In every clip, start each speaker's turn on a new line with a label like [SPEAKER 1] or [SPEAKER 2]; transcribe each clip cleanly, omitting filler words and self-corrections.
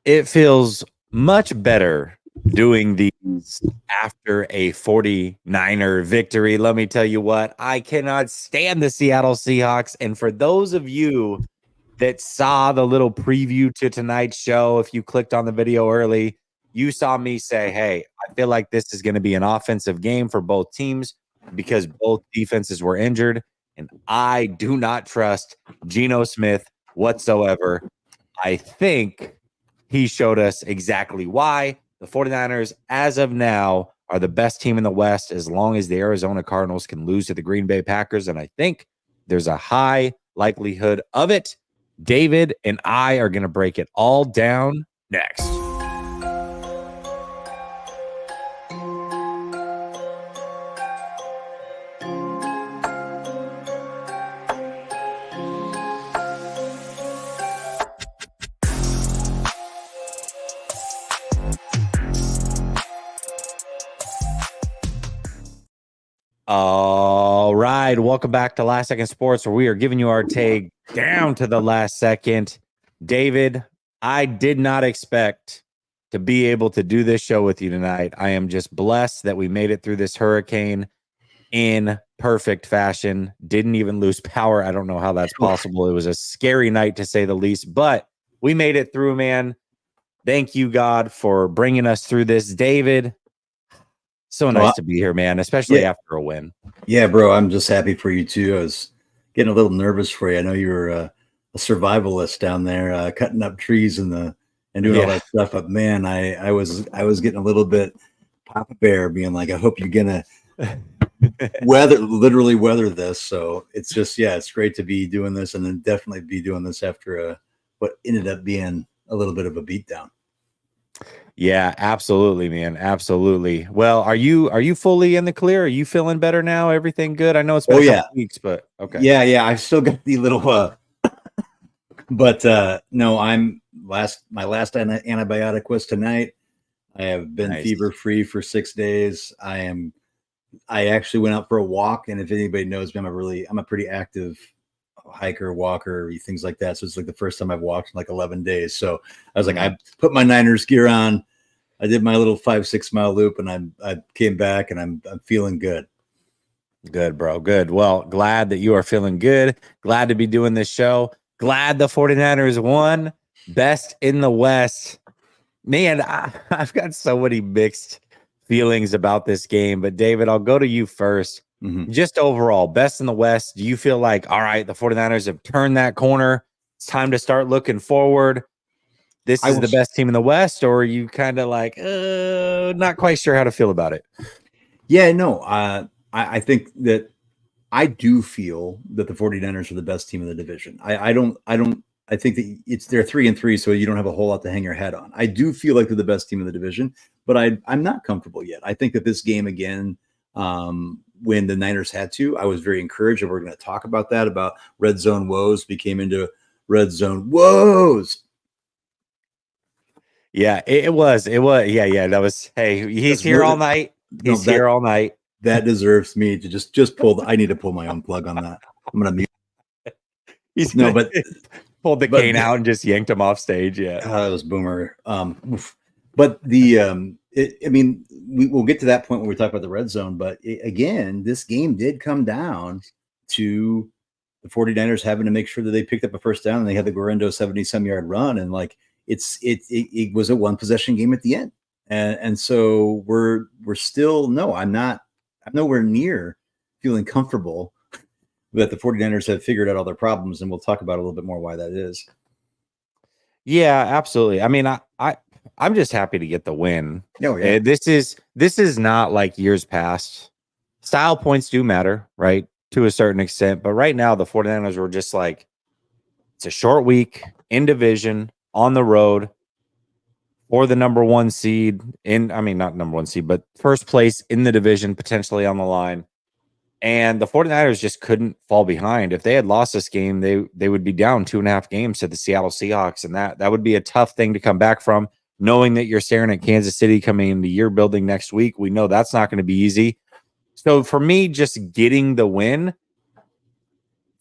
[SPEAKER 1] It feels much better doing these after a 49er victory. Let me tell you what, I cannot stand the Seattle Seahawks. And for those of you that saw the little preview to tonight's show, if you clicked on the video early, you saw me say, hey, I feel like this is going to be an offensive game for both teams because both defenses were injured. And I do not trust Geno Smith whatsoever. I think he showed us exactly why. The 49ers, as of now, are the best team in the West as long as the Arizona Cardinals can lose to the Green Bay Packers. And I think there's a high likelihood of it. David and I are going to break it all down next. All right, welcome back to Last Second Sports, where we are giving you our take down to the last second. David, I did not expect to be able to do this show with you tonight. I am just blessed that we made it through this hurricane in perfect fashion. Didn't even lose power. I don't know how that's possible. It was a scary night, to say the least, but we made it through, man. Thank you, God, for bringing us through this. David, so nice to be here, man, especially after a win.
[SPEAKER 2] Yeah, bro, I'm just happy for you too. I was getting a little nervous for you. I know you were a survivalist down there, cutting up trees and doing all that stuff. But man, I was getting a little bit Papa Bear, being like, I hope you're gonna literally weather this. So it's just, it's great to be doing this, and then definitely be doing this after what ended up being a little bit of a beatdown.
[SPEAKER 1] Yeah, absolutely, man. Absolutely. Well, are you fully in the clear? Are you feeling better now? Everything good? I know it's been a couple weeks, but okay.
[SPEAKER 2] Yeah. I've still got the little but no, my last antibiotic was tonight. I have been fever free for 6 days. I actually went out for a walk, and if anybody knows me, I'm a pretty active hiker, walker, things like that. So it's like the first time I've walked in like 11 days. So I was like, I put my Niners gear on. I did my little 5-6 mile loop, and I came back, and I'm feeling good.
[SPEAKER 1] Good, bro. Good. Well, glad that you are feeling good. Glad to be doing this show. Glad the 49ers won. Best in the West. Man, I've got so many mixed feelings about this game, but David, I'll go to you first. Mm-hmm. Just overall, best in the West. Do you feel like, all right, the 49ers have turned that corner? It's time to start looking forward. This is the best team in the West, or are you kind of like, not quite sure how to feel about it?
[SPEAKER 2] Yeah, no, I think that I do feel that the 49ers are the best team in the division. I think that they're 3-3, so you don't have a whole lot to hang your head on. I do feel like they're the best team in the division, but I'm not comfortable yet. I think that this game again, when the Niners had to, I was very encouraged, and we're going to talk about that, about red zone woes became into red zone woes.
[SPEAKER 1] Yeah, it was. Yeah. That was, hey, he's here all night. He's here all night.
[SPEAKER 2] That deserves me to just pull. I need to pull my own plug on that. I'm going to mute.
[SPEAKER 1] But pulled the cane out and just yanked him off stage. Yeah.
[SPEAKER 2] That was boomer. But we'll get to that point when we talk about the red zone. But again, this game did come down to the 49ers having to make sure that they picked up a first down, and they had the Guerrero 70-some yard run. And like, it was a one possession game at the end. And so we're still, I'm nowhere near feeling comfortable that the 49ers have figured out all their problems. And we'll talk about a little bit more why that is.
[SPEAKER 1] Yeah, absolutely. I mean, I'm just happy to get the win.
[SPEAKER 2] Oh, yeah.
[SPEAKER 1] This is not like years past. Style points do matter, right? To a certain extent. But right now, the 49ers were just like, it's a short week in division on the road for the number one seed not number one seed, but first place in the division, potentially on the line. And the 49ers just couldn't fall behind. If they had lost this game, they would be down 2.5 games to the Seattle Seahawks. And that would be a tough thing to come back from, knowing that you're staring at Kansas City coming into year building next week. We know that's not going to be easy. So for me, just getting the win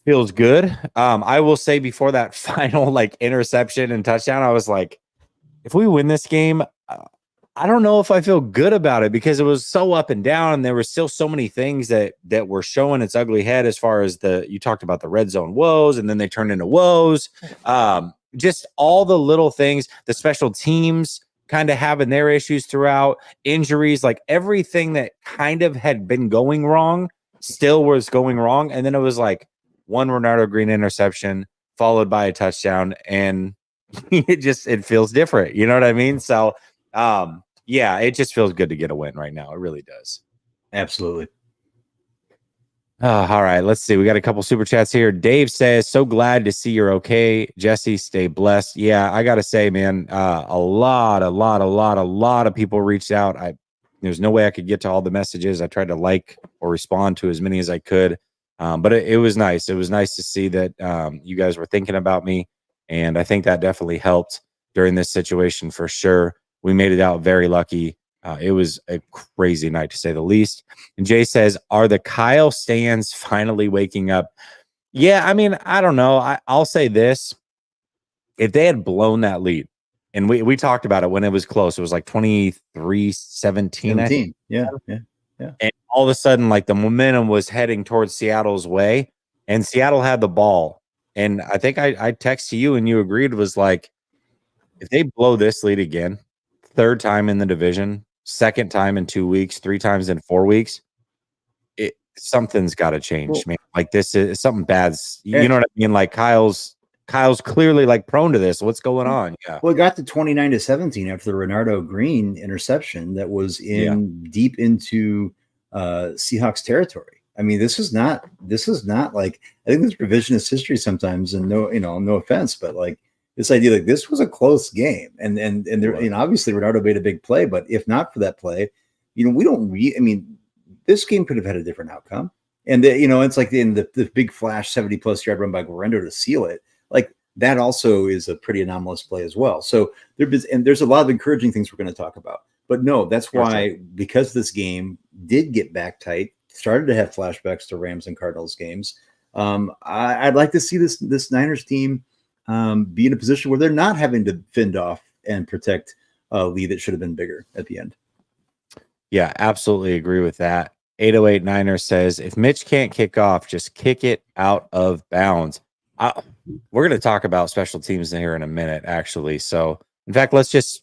[SPEAKER 1] feels good. I will say, before that final interception and touchdown, I was like, if we win this game, I don't know if I feel good about it because it was so up and down, and there were still so many things that were showing its ugly head as far as you talked about the red zone woes, and then they turned into woes. Just all the little things, the special teams kind of having their issues throughout, injuries, like everything that kind of had been going wrong still was going wrong. And then it was like one Renardo Green interception followed by a touchdown, and it feels different. You know what I mean? So yeah, it just feels good to get a win right now. It really does.
[SPEAKER 2] Absolutely.
[SPEAKER 1] All right, let's see. We got a couple super chats here. Dave says, so glad to see you're okay. Jesse, stay blessed. Yeah, I got to say, man, a lot of people reached out. There's no way I could get to all the messages. I tried to like or respond to as many as I could. But it was nice. It was nice to see that you guys were thinking about me. And I think that definitely helped during this situation for sure. We made it out very lucky. It was a crazy night to say the least. And Jay says, are the Kyle stands finally waking up? Yeah, I mean, I don't know. I'll say this. If they had blown that lead, and we talked about it when it was close, it was like 23-17.
[SPEAKER 2] Yeah.
[SPEAKER 1] And all of a sudden, like the momentum was heading towards Seattle's way, and Seattle had the ball. And I think I texted you and you agreed, was like, if they blow this lead again, third time in the division, second time in 2 weeks, 3 times in 4 weeks, something's got to change, man. Like this is something bad. You know what I mean? Like Kyle's clearly like prone to this. What's going on? Yeah.
[SPEAKER 2] Well, it got to 29-17 after the Renardo Green interception that was deep into Seahawks territory. I mean, this is not like, I think this revisionist history sometimes, and no offense, but like this idea like this was a close game, and there, obviously Renardo made a big play, but if not for that play, we don't I mean, this game could have had a different outcome. And it's like in the big flash 70+ yard run by Guerrero to seal it. Like that also is a pretty anomalous play as well. So there's a lot of encouraging things we're going to talk about. But no, that's why, because this game did get back tight, started to have flashbacks to Rams and Cardinals games. I'd like to see this Niners team be in a position where they're not having to fend off and protect a lead that should have been bigger at the end.
[SPEAKER 1] Yeah, absolutely agree with that. 808 Niners says, if Mitch can't kick off, just kick it out of bounds. We're going to talk about special teams in here in a minute, actually. So, in fact, let's just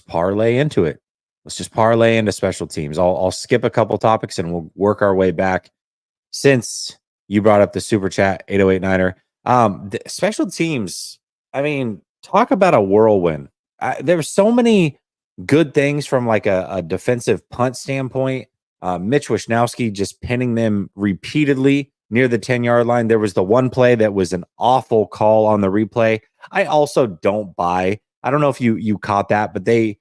[SPEAKER 1] parlay into it. Let's just parlay into special teams. I'll skip a couple topics and we'll work our way back. Since you brought up the super chat, 808 Niner, the special teams, I mean, talk about a whirlwind. There were so many good things from like a defensive punt standpoint. Mitch Wishnowsky just pinning them repeatedly near the 10-yard line. There was the one play that was an awful call on the replay. I also don't buy. I don't know if you caught that, but they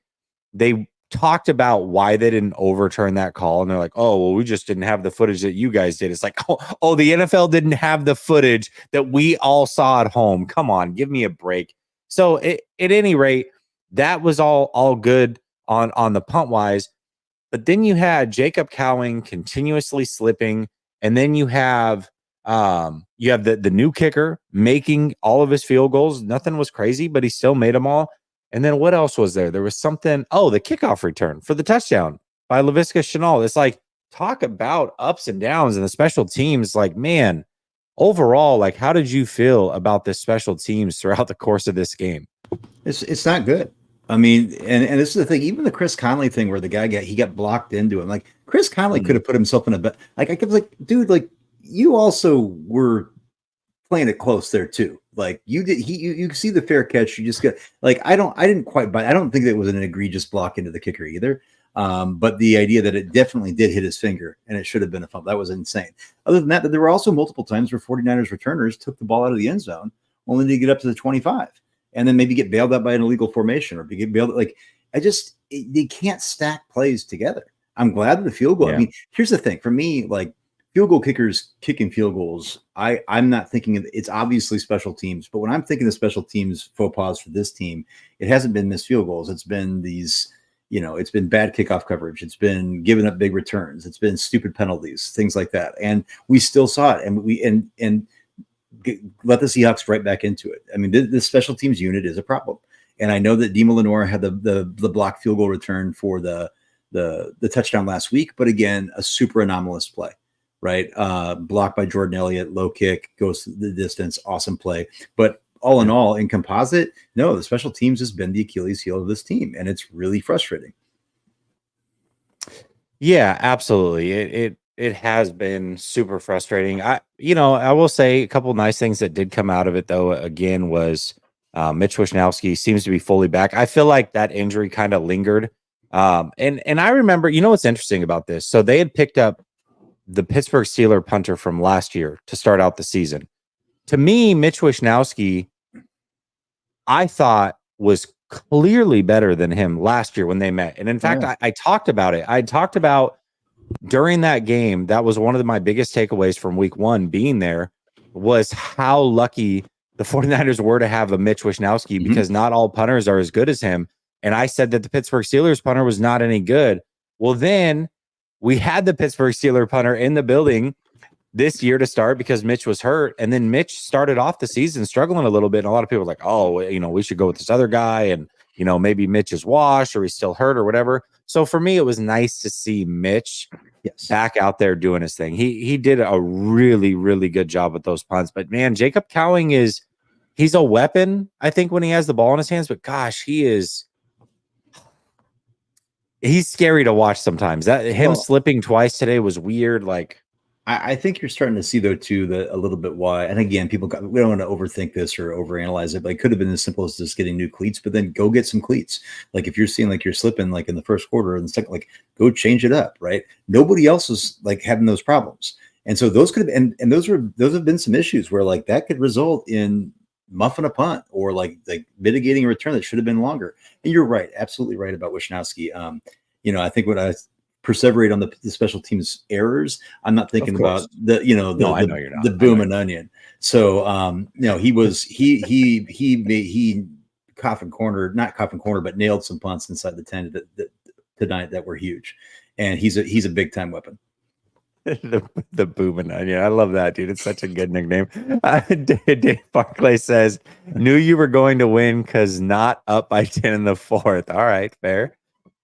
[SPEAKER 1] talked about why they didn't overturn that call, and they're like, oh, well, we just didn't have the footage that you guys did. It's like, oh, the NFL didn't have the footage that we all saw at home. Come on, give me a break. So at any rate, that was all good on the punt wise. But then you had Jacob Cowing continuously slipping, and then you have the new kicker making all of his field goals. Nothing was crazy, but he still made them all. And then what else was there? There was something. Oh, the kickoff return for the touchdown by Laviska Shenault. It's like, talk about ups and downs and the special teams. Like, man, overall, like, how did you feel about the special teams throughout the course of this game?
[SPEAKER 2] It's not good. I mean, and this is the thing. Even the Chris Conley thing, where the guy got blocked into him. Like Chris Conley could have put himself in a bet. Like I was like, dude, like you also were playing it close there too. Like you did. You see the fair catch. You just got like I didn't quite buy. I don't think that was an egregious block into the kicker either. But the idea that it definitely did hit his finger and it should have been a fumble, that was insane. Other than that, there were also multiple times where 49ers returners took the ball out of the end zone only to get up to the 25. And then maybe get bailed out by an illegal formation or get bailed. Like they can't stack plays together. I'm glad that the field goal. Yeah. I mean, here's the thing for me, like field goal kickers kicking field goals. I'm not thinking of, it's obviously special teams, but when I'm thinking of special teams faux pas for this team, it hasn't been missed field goals. It's been these, it's been bad kickoff coverage. It's been giving up big returns. It's been stupid penalties, things like that. And we still saw it. And let the Seahawks right back into it. I mean, this special teams unit is a problem. And I know that Dima Lenore had the blocked field goal return for the touchdown last week, but again, a super anomalous play, right? Blocked by Jordan Elliott, low kick, goes the distance, awesome play. But all in all, in composite, no, the special teams has been the Achilles heel of this team, and it's really frustrating.
[SPEAKER 1] Yeah, absolutely. It has been super frustrating. I will say a couple of nice things that did come out of it though. Again, was Mitch Wishnowsky seems to be fully back. I feel like that injury kind of lingered. And I remember, what's interesting about this? So they had picked up the Pittsburgh Steelers punter from last year to start out the season. To me, Mitch Wishnowsky, I thought was clearly better than him last year when they met. And in fact, I talked about it. I talked about during that game, that was one of my biggest takeaways from week 1 being there, was how lucky the 49ers were to have a Mitch Wishnowsky, because not all punters are as good as him. And I said that the Pittsburgh Steelers punter was not any good. Well, then we had the Pittsburgh Steelers punter in the building this year to start because Mitch was hurt. And then Mitch started off the season struggling a little bit. And a lot of people were like, oh, we should go with this other guy. And, maybe Mitch is washed or he's still hurt or whatever. So for me, it was nice to see Mitch back out there doing his thing. He did a really, really good job with those punts. But man, Jacob Cowing he's a weapon, I think, when he has the ball in his hands. But gosh, he's scary to watch sometimes. Slipping twice today was weird. Like,
[SPEAKER 2] I think you're starting to see though too a little bit why. And again, we don't want to overthink this or overanalyze it, but it could have been as simple as just getting new cleats. But then go get some cleats. Like if you're seeing like you're slipping like in the first quarter and second, like go change it up. Right? Nobody else is like having those problems, and so those could have and those have been some issues where like that could result in muffing a punt or like mitigating a return that should have been longer. And you're right, absolutely right about Wishnowsky. I think what I perseverate on the special teams errors. I'm not thinking about the boom and onion. So he not coffin corner, but nailed some punts inside the 10 tonight that were huge, and he's a big time weapon.
[SPEAKER 1] the boom and onion. I love that, dude. It's such a good nickname. Dave Barclay says, "Knew you were going to win because not up by 10 in the fourth." All right, fair.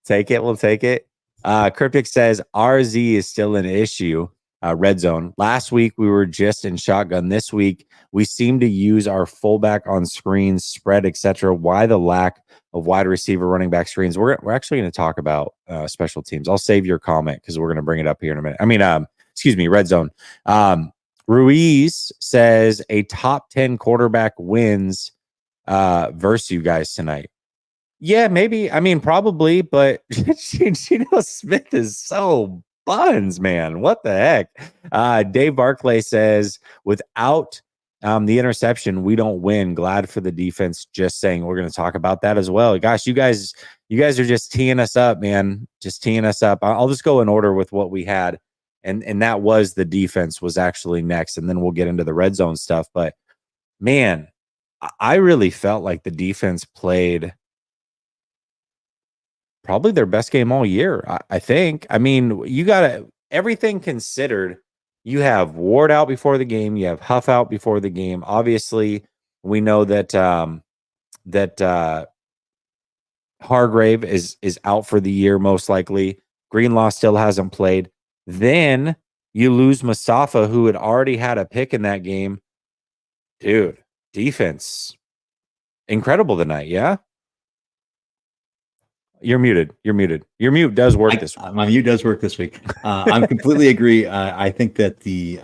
[SPEAKER 1] Take it. We'll take it. Cryptic says RZ is still an issue. Red zone. Last week we were just in shotgun. This week we seem to use our fullback on screens, spread, etc. Why the lack of wide receiver, running back screens? We're actually going to talk about special teams. I'll save your comment because we're going to bring it up here in a minute. Excuse me, red zone. Ruiz says a top 10 quarterback wins versus you guys tonight. Yeah, maybe. Probably, but Geno Smith is so buns, man. What the heck? Dave Barclay says, without the interception, we don't win. Glad for the defense. Just saying, we're going to talk about that as well. Gosh, you guys are just teeing us up, man. Just teeing us up. I'll just go in order with what we had. And that was the defense was actually next. And then we'll get into the red zone stuff. But man, I really felt like the defense played probably their best game all year, I think. You got to, everything considered, you have Ward out before the game. You have Huff out before the game. Obviously, we know that Hargrave is out for the year, most likely. Greenlaw still hasn't played. Then you lose Mustafa, who had already had a pick in that game. Dude, defense. Incredible tonight, yeah? You're muted. Your mute does work this week.
[SPEAKER 2] My mute does work this week. I completely agree. I think that the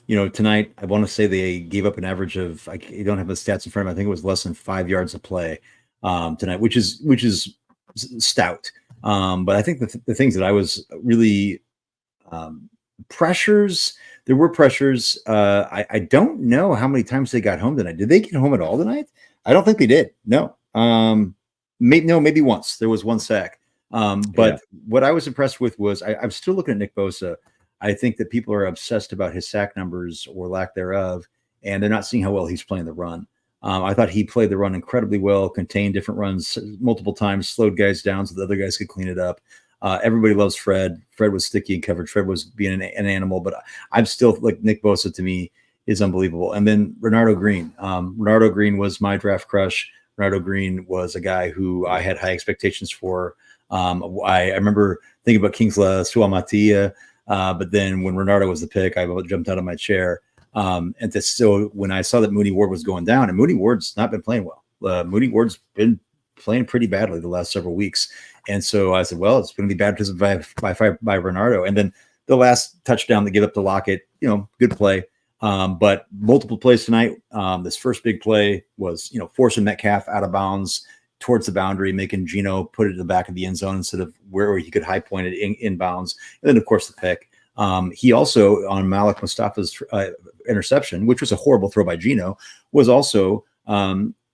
[SPEAKER 2] tonight, I want to say they gave up an average of, I don't have the stats in front of me. I think it was less than 5 yards of play tonight, which is stout. But I think the things that I was really pressures, there were pressures. I don't know how many times they got home tonight. Did they get home at all tonight? I don't think they did. No. Maybe once. There was one sack. But what I was impressed with was I'm still looking at Nick Bosa. I think that people are obsessed about his sack numbers or lack thereof, and they're not seeing how well he's playing the run. I thought he played the run incredibly well, contained different runs multiple times, slowed guys down so the other guys could clean it up. Everybody loves Fred. Fred was sticky in coverage. Fred was being an animal, but I'm still like Nick Bosa to me is unbelievable. And then Renardo Green. Renardo Green was my draft crush. Bernardo Green was a guy who I had high expectations for. I remember thinking about Kingsla Suamatia, but then when Renardo was the pick, I jumped out of my chair. So when I saw that Mooney Ward was going down, and Mooney Ward's not been playing well. Mooney Ward's been playing pretty badly the last several weeks. And so I said, well, it's going to be bad because by Renardo. And then the last touchdown that gave up to Lockett, good play. But multiple plays tonight. This first big play was, forcing Metcalf out of bounds towards the boundary, making Geno put it in the back of the end zone instead of where he could high point it in bounds. And then, of course, the pick. He also, on Malik Mustafa's interception, which was a horrible throw by Geno, was also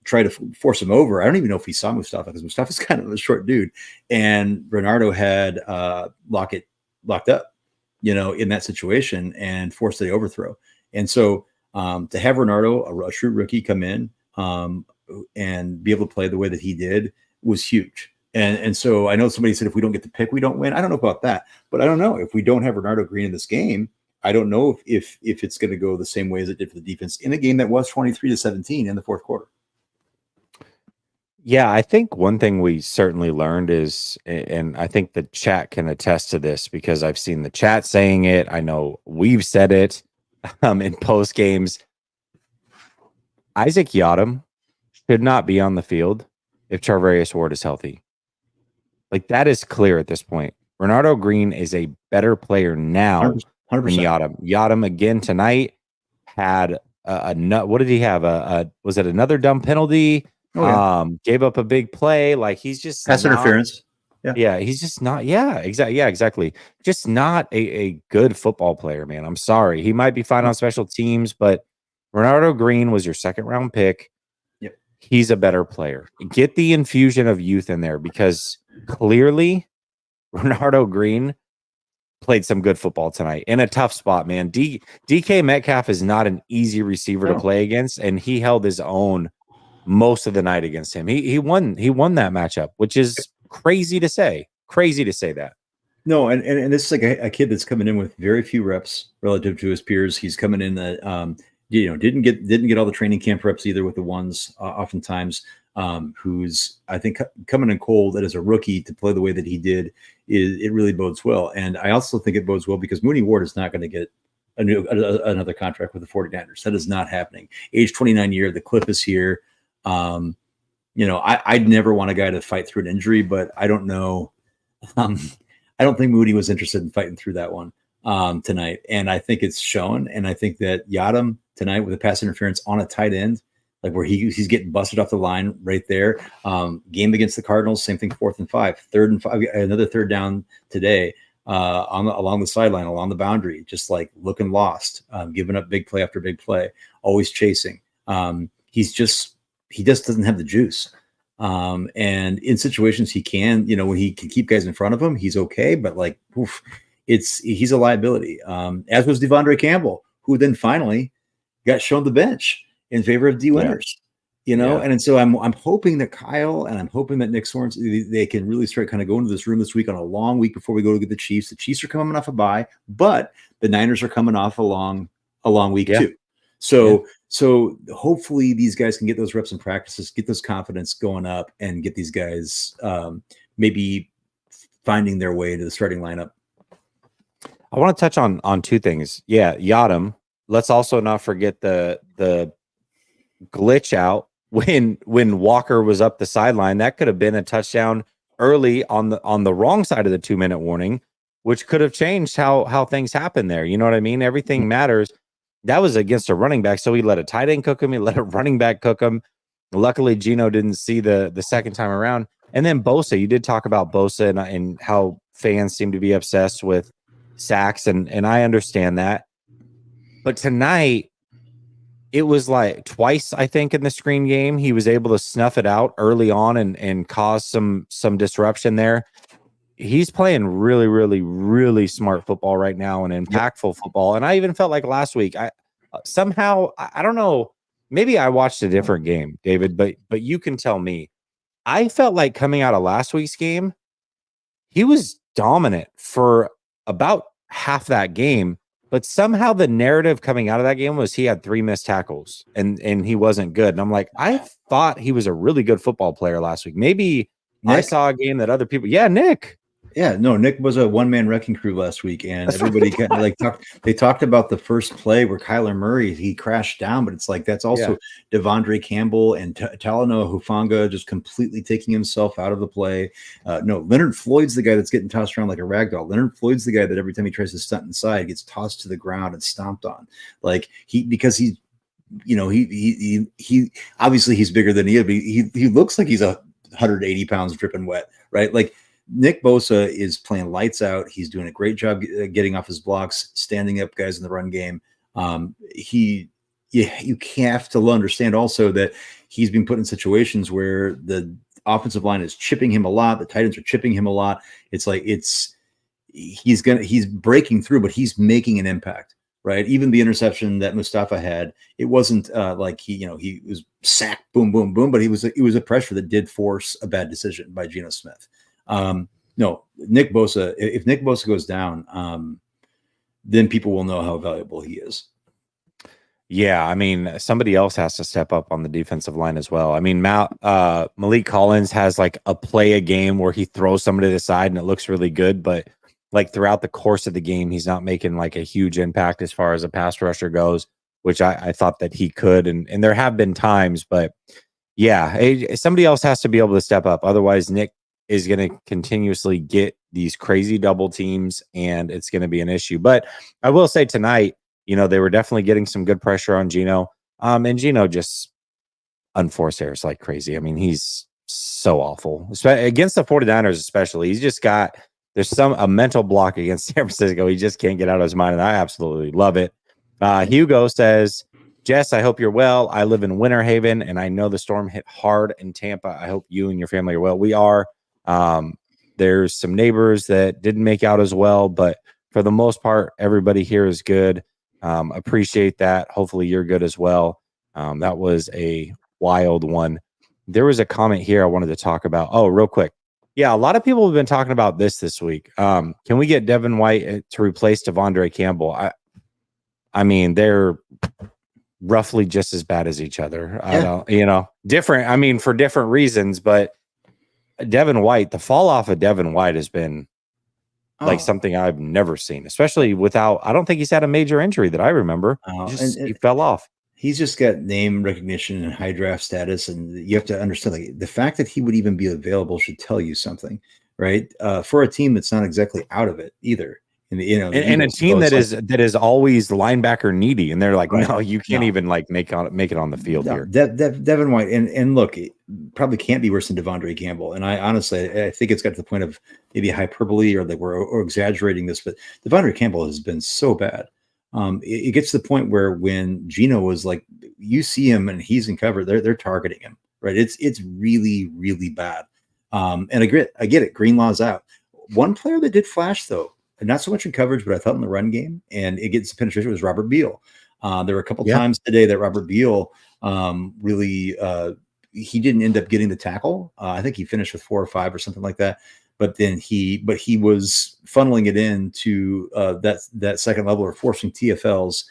[SPEAKER 2] try to force him over. I don't even know if he saw Mustafa because Mustafa's kind of a short dude. And Bernardo had Lockett locked up, in that situation and forced the overthrow. And so to have Bernardo, a true rookie, come in and be able to play the way that he did was huge. And so I know somebody said if we don't get the pick, we don't win. I don't know about that, but I don't know if we don't have Bernardo Green in this game. I don't know if it's going to go the same way as it did for the defense in a game that was 23-17 in the fourth quarter.
[SPEAKER 1] Yeah, I think one thing we certainly learned is, and I think the chat can attest to this because I've seen the chat saying it. I know we've said it in post games. Isaac Yiadom should not be on the field if Charvarius Ward is healthy. Like, that is clear at this point. Bernardo Green is a better player now
[SPEAKER 2] 100%.
[SPEAKER 1] than Yiadom. Yiadom again tonight had what did he have? Was it another dumb penalty? Oh, yeah. Gave up a big play. Like, he's just
[SPEAKER 2] pass interference.
[SPEAKER 1] Yeah, he's just not. Yeah, exactly. Just not a good football player, man. I'm sorry. He might be fine on special teams, but Bernardo Green was your second round pick.
[SPEAKER 2] Yep.
[SPEAKER 1] He's a better player. Get the infusion of youth in there because clearly Bernardo Green played some good football tonight in a tough spot, man. DK Metcalf is not an easy receiver to play against, and he held his own most of the night against him. He won that matchup, which is crazy to say. Crazy to say that.
[SPEAKER 2] No, and this is like a kid that's coming in with very few reps relative to his peers. He's coming in that didn't get all the training camp reps either with the ones oftentimes. Who's I think coming in cold as a rookie to play the way that he did it really bodes well. And I also think it bodes well because Mooney Ward is not going to get another contract with the 49ers. That is not happening. Age 29 year, the clip is here. I'd never want a guy to fight through an injury, but I don't know. I don't think Moody was interested in fighting through that one tonight. And I think it's shown. And I think that Yiadom tonight with a pass interference on a tight end, like where he's getting busted off the line right there. Game against the Cardinals, same thing, 4th and 5, 3rd and 5, another third down today along the sideline, along the boundary, just like looking lost, giving up big play after big play, always chasing. He just doesn't have the juice. And in situations he can, when he can keep guys in front of him, he's okay. But like, he's a liability. As was Devondre Campbell, who then finally got shown the bench in favor of D. Winters. And so I'm hoping that Kyle and I'm hoping that Nick Sorensen, they can really start kind of going to this room this week on a long week before we go to get the Chiefs. The Chiefs are coming off a bye, but the Niners are coming off a long week too. So hopefully these guys can get those reps and practices, get those confidence going up, and get these guys maybe finding their way to the starting lineup.
[SPEAKER 1] I want to touch on two things. Yeah, Yiadom. Let's also not forget the glitch out when Walker was up the sideline. That could have been a touchdown early on the wrong side of the 2-minute warning, which could have changed how things happen there. You know what I mean? Everything matters. That was against a running back, so he let a tight end cook him. He let a running back cook him. Luckily, Geno didn't see the second time around. And then Bosa, you did talk about Bosa and how fans seem to be obsessed with sacks, and I understand that. But tonight, it was like twice, I think, in the screen game, he was able to snuff it out early on and cause some disruption there. He's playing really, really, really smart football right now and impactful football. And I even felt like last week, I don't know, maybe I watched a different game, David, but you can tell me. I felt like coming out of last week's game, he was dominant for about half that game. But somehow the narrative coming out of that game was he had 3 missed tackles and he wasn't good. And I'm like, I thought he was a really good football player last week. Maybe I
[SPEAKER 2] Nick?
[SPEAKER 1] saw a game that other people. Yeah, Nick.
[SPEAKER 2] Yeah, no, Nick was a one-man wrecking crew last week, and
[SPEAKER 1] That's what
[SPEAKER 2] everybody
[SPEAKER 1] I
[SPEAKER 2] kind of
[SPEAKER 1] thought.
[SPEAKER 2] like they talked about the first play where Kyler Murray he crashed down, but it's like that's
[SPEAKER 1] Yeah.
[SPEAKER 2] also Devondre Campbell and Talanoa Hufanga just completely taking himself out of the play. No, Leonard Floyd's the guy that's getting tossed around like a rag doll. Leonard Floyd's the guy that every time he tries to stunt inside gets tossed to the ground and stomped on. Like because he, he obviously he's bigger than he is, but he looks like he's 180 pounds dripping wet, right? Like Nick Bosa is playing lights out. He's doing a great job getting off his blocks, standing up guys in the run game. You have to understand also that he's been put in situations where the offensive line is chipping him a lot. The tight ends are chipping him a lot. It's like he's breaking through, but he's making an impact. Right. Even the interception that Mustafa had, it wasn't like he was sacked, boom, boom, boom, but it was a pressure that did force a bad decision by Geno Smith. No, Nick Bosa, if Nick Bosa goes down, then people will know how valuable he is.
[SPEAKER 1] Yeah, I mean, somebody else has to step up on the defensive line as well. I mean, Malik Collins has like a play a game where he throws somebody to the side and it looks really good, but like throughout the course of the game, he's not making like a huge impact as far as a pass rusher goes, which I thought that he could. And there have been times, but yeah, somebody else has to be able to step up. Otherwise, Nick is going to continuously get these crazy double teams and it's going to be an issue. But I will say tonight, they were definitely getting some good pressure on Geno. And Geno just unforced errors like crazy. I mean, he's so awful. Against the 49ers especially. He's just got there's a mental block against San Francisco. He just can't get out of his mind, and I absolutely love it. Hugo says, Jess, I hope you're well. I live in Winter Haven, and I know the storm hit hard in Tampa. I hope you and your family are well. We are. There's some neighbors that didn't make out as well, but for the most part, everybody here is good. Appreciate that. Hopefully you're good as well. That was a wild one. There was a comment here I wanted to talk about. Oh, real quick. Yeah, a lot of people have been talking about this week. Can we get Devin White to replace Devondre Campbell? I mean, they're roughly just as bad as each other.
[SPEAKER 2] Yeah.
[SPEAKER 1] I don't, different. I mean, for different reasons, but Devin White, the fall off of Devin White has been like something I've never seen, especially without, I don't think he's had a major injury that I remember. He fell off.
[SPEAKER 2] He's just got name recognition and high draft status. And you have to understand like the fact that he would even be available should tell you something, right? For a team that's not exactly out of it either. And
[SPEAKER 1] a team that is always linebacker needy, and they're like, right. No, you can't even like make it on the field here.
[SPEAKER 2] Devin White, and look, it probably can't be worse than Devondre Campbell. And I honestly, I think it's got to the point of maybe hyperbole or that we're exaggerating this, but Devondre Campbell has been so bad. It gets to the point where when Geno was like, you see him and he's in cover, they're targeting him, right? It's really, really bad. And I get it. Greenlaw's out. One player that did flash though, and not so much in coverage, but I thought in the run game, and it gets penetration was Robert Beal. There were a couple times today that Robert Beal really he didn't end up getting the tackle. I think he finished with 4 or 5 or something like that. But then he was funneling it into that second level or forcing TFLs.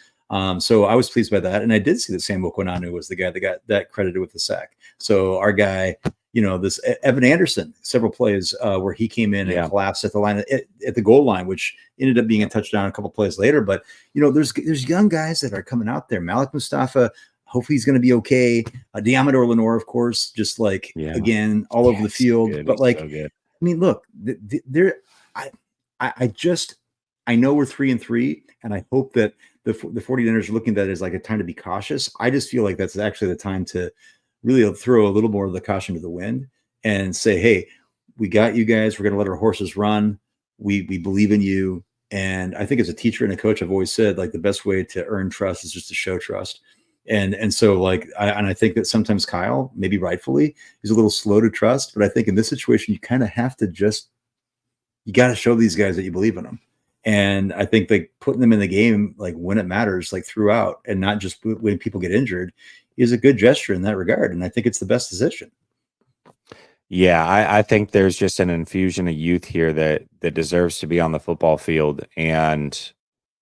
[SPEAKER 2] So I was pleased by that, and I did see that Sam Okwananu was the guy that got that credited with the sack. So our guy. This Evan Anderson, several plays where he came in and collapsed at the line at the goal line, which ended up being a touchdown a couple plays later. But there's young guys that are coming out there. Malik Mustafa, hopefully he's going to be okay. Diamador Lenore, of course, just like again all over the field.
[SPEAKER 1] Good.
[SPEAKER 2] But like,
[SPEAKER 1] so good.
[SPEAKER 2] I mean, look, I know we're 3-3, and I hope that the 49ers are looking at that as like a time to be cautious. I just feel like that's actually the time to really throw a little more of the caution to the wind and say, hey, we got you guys. We're going to let our horses run. We believe in you. And I think as a teacher and a coach, I've always said like the best way to earn trust is just to show trust. And so like, I think that sometimes Kyle, maybe rightfully, is a little slow to trust. But I think in this situation, you kind of have to you got to show these guys that you believe in them. And I think like putting them in the game, like when it matters, like throughout, and not just when people get injured, is a good gesture in that regard. And I think it's the best decision.
[SPEAKER 1] Yeah, I think there's just an infusion of youth here that deserves to be on the football field. And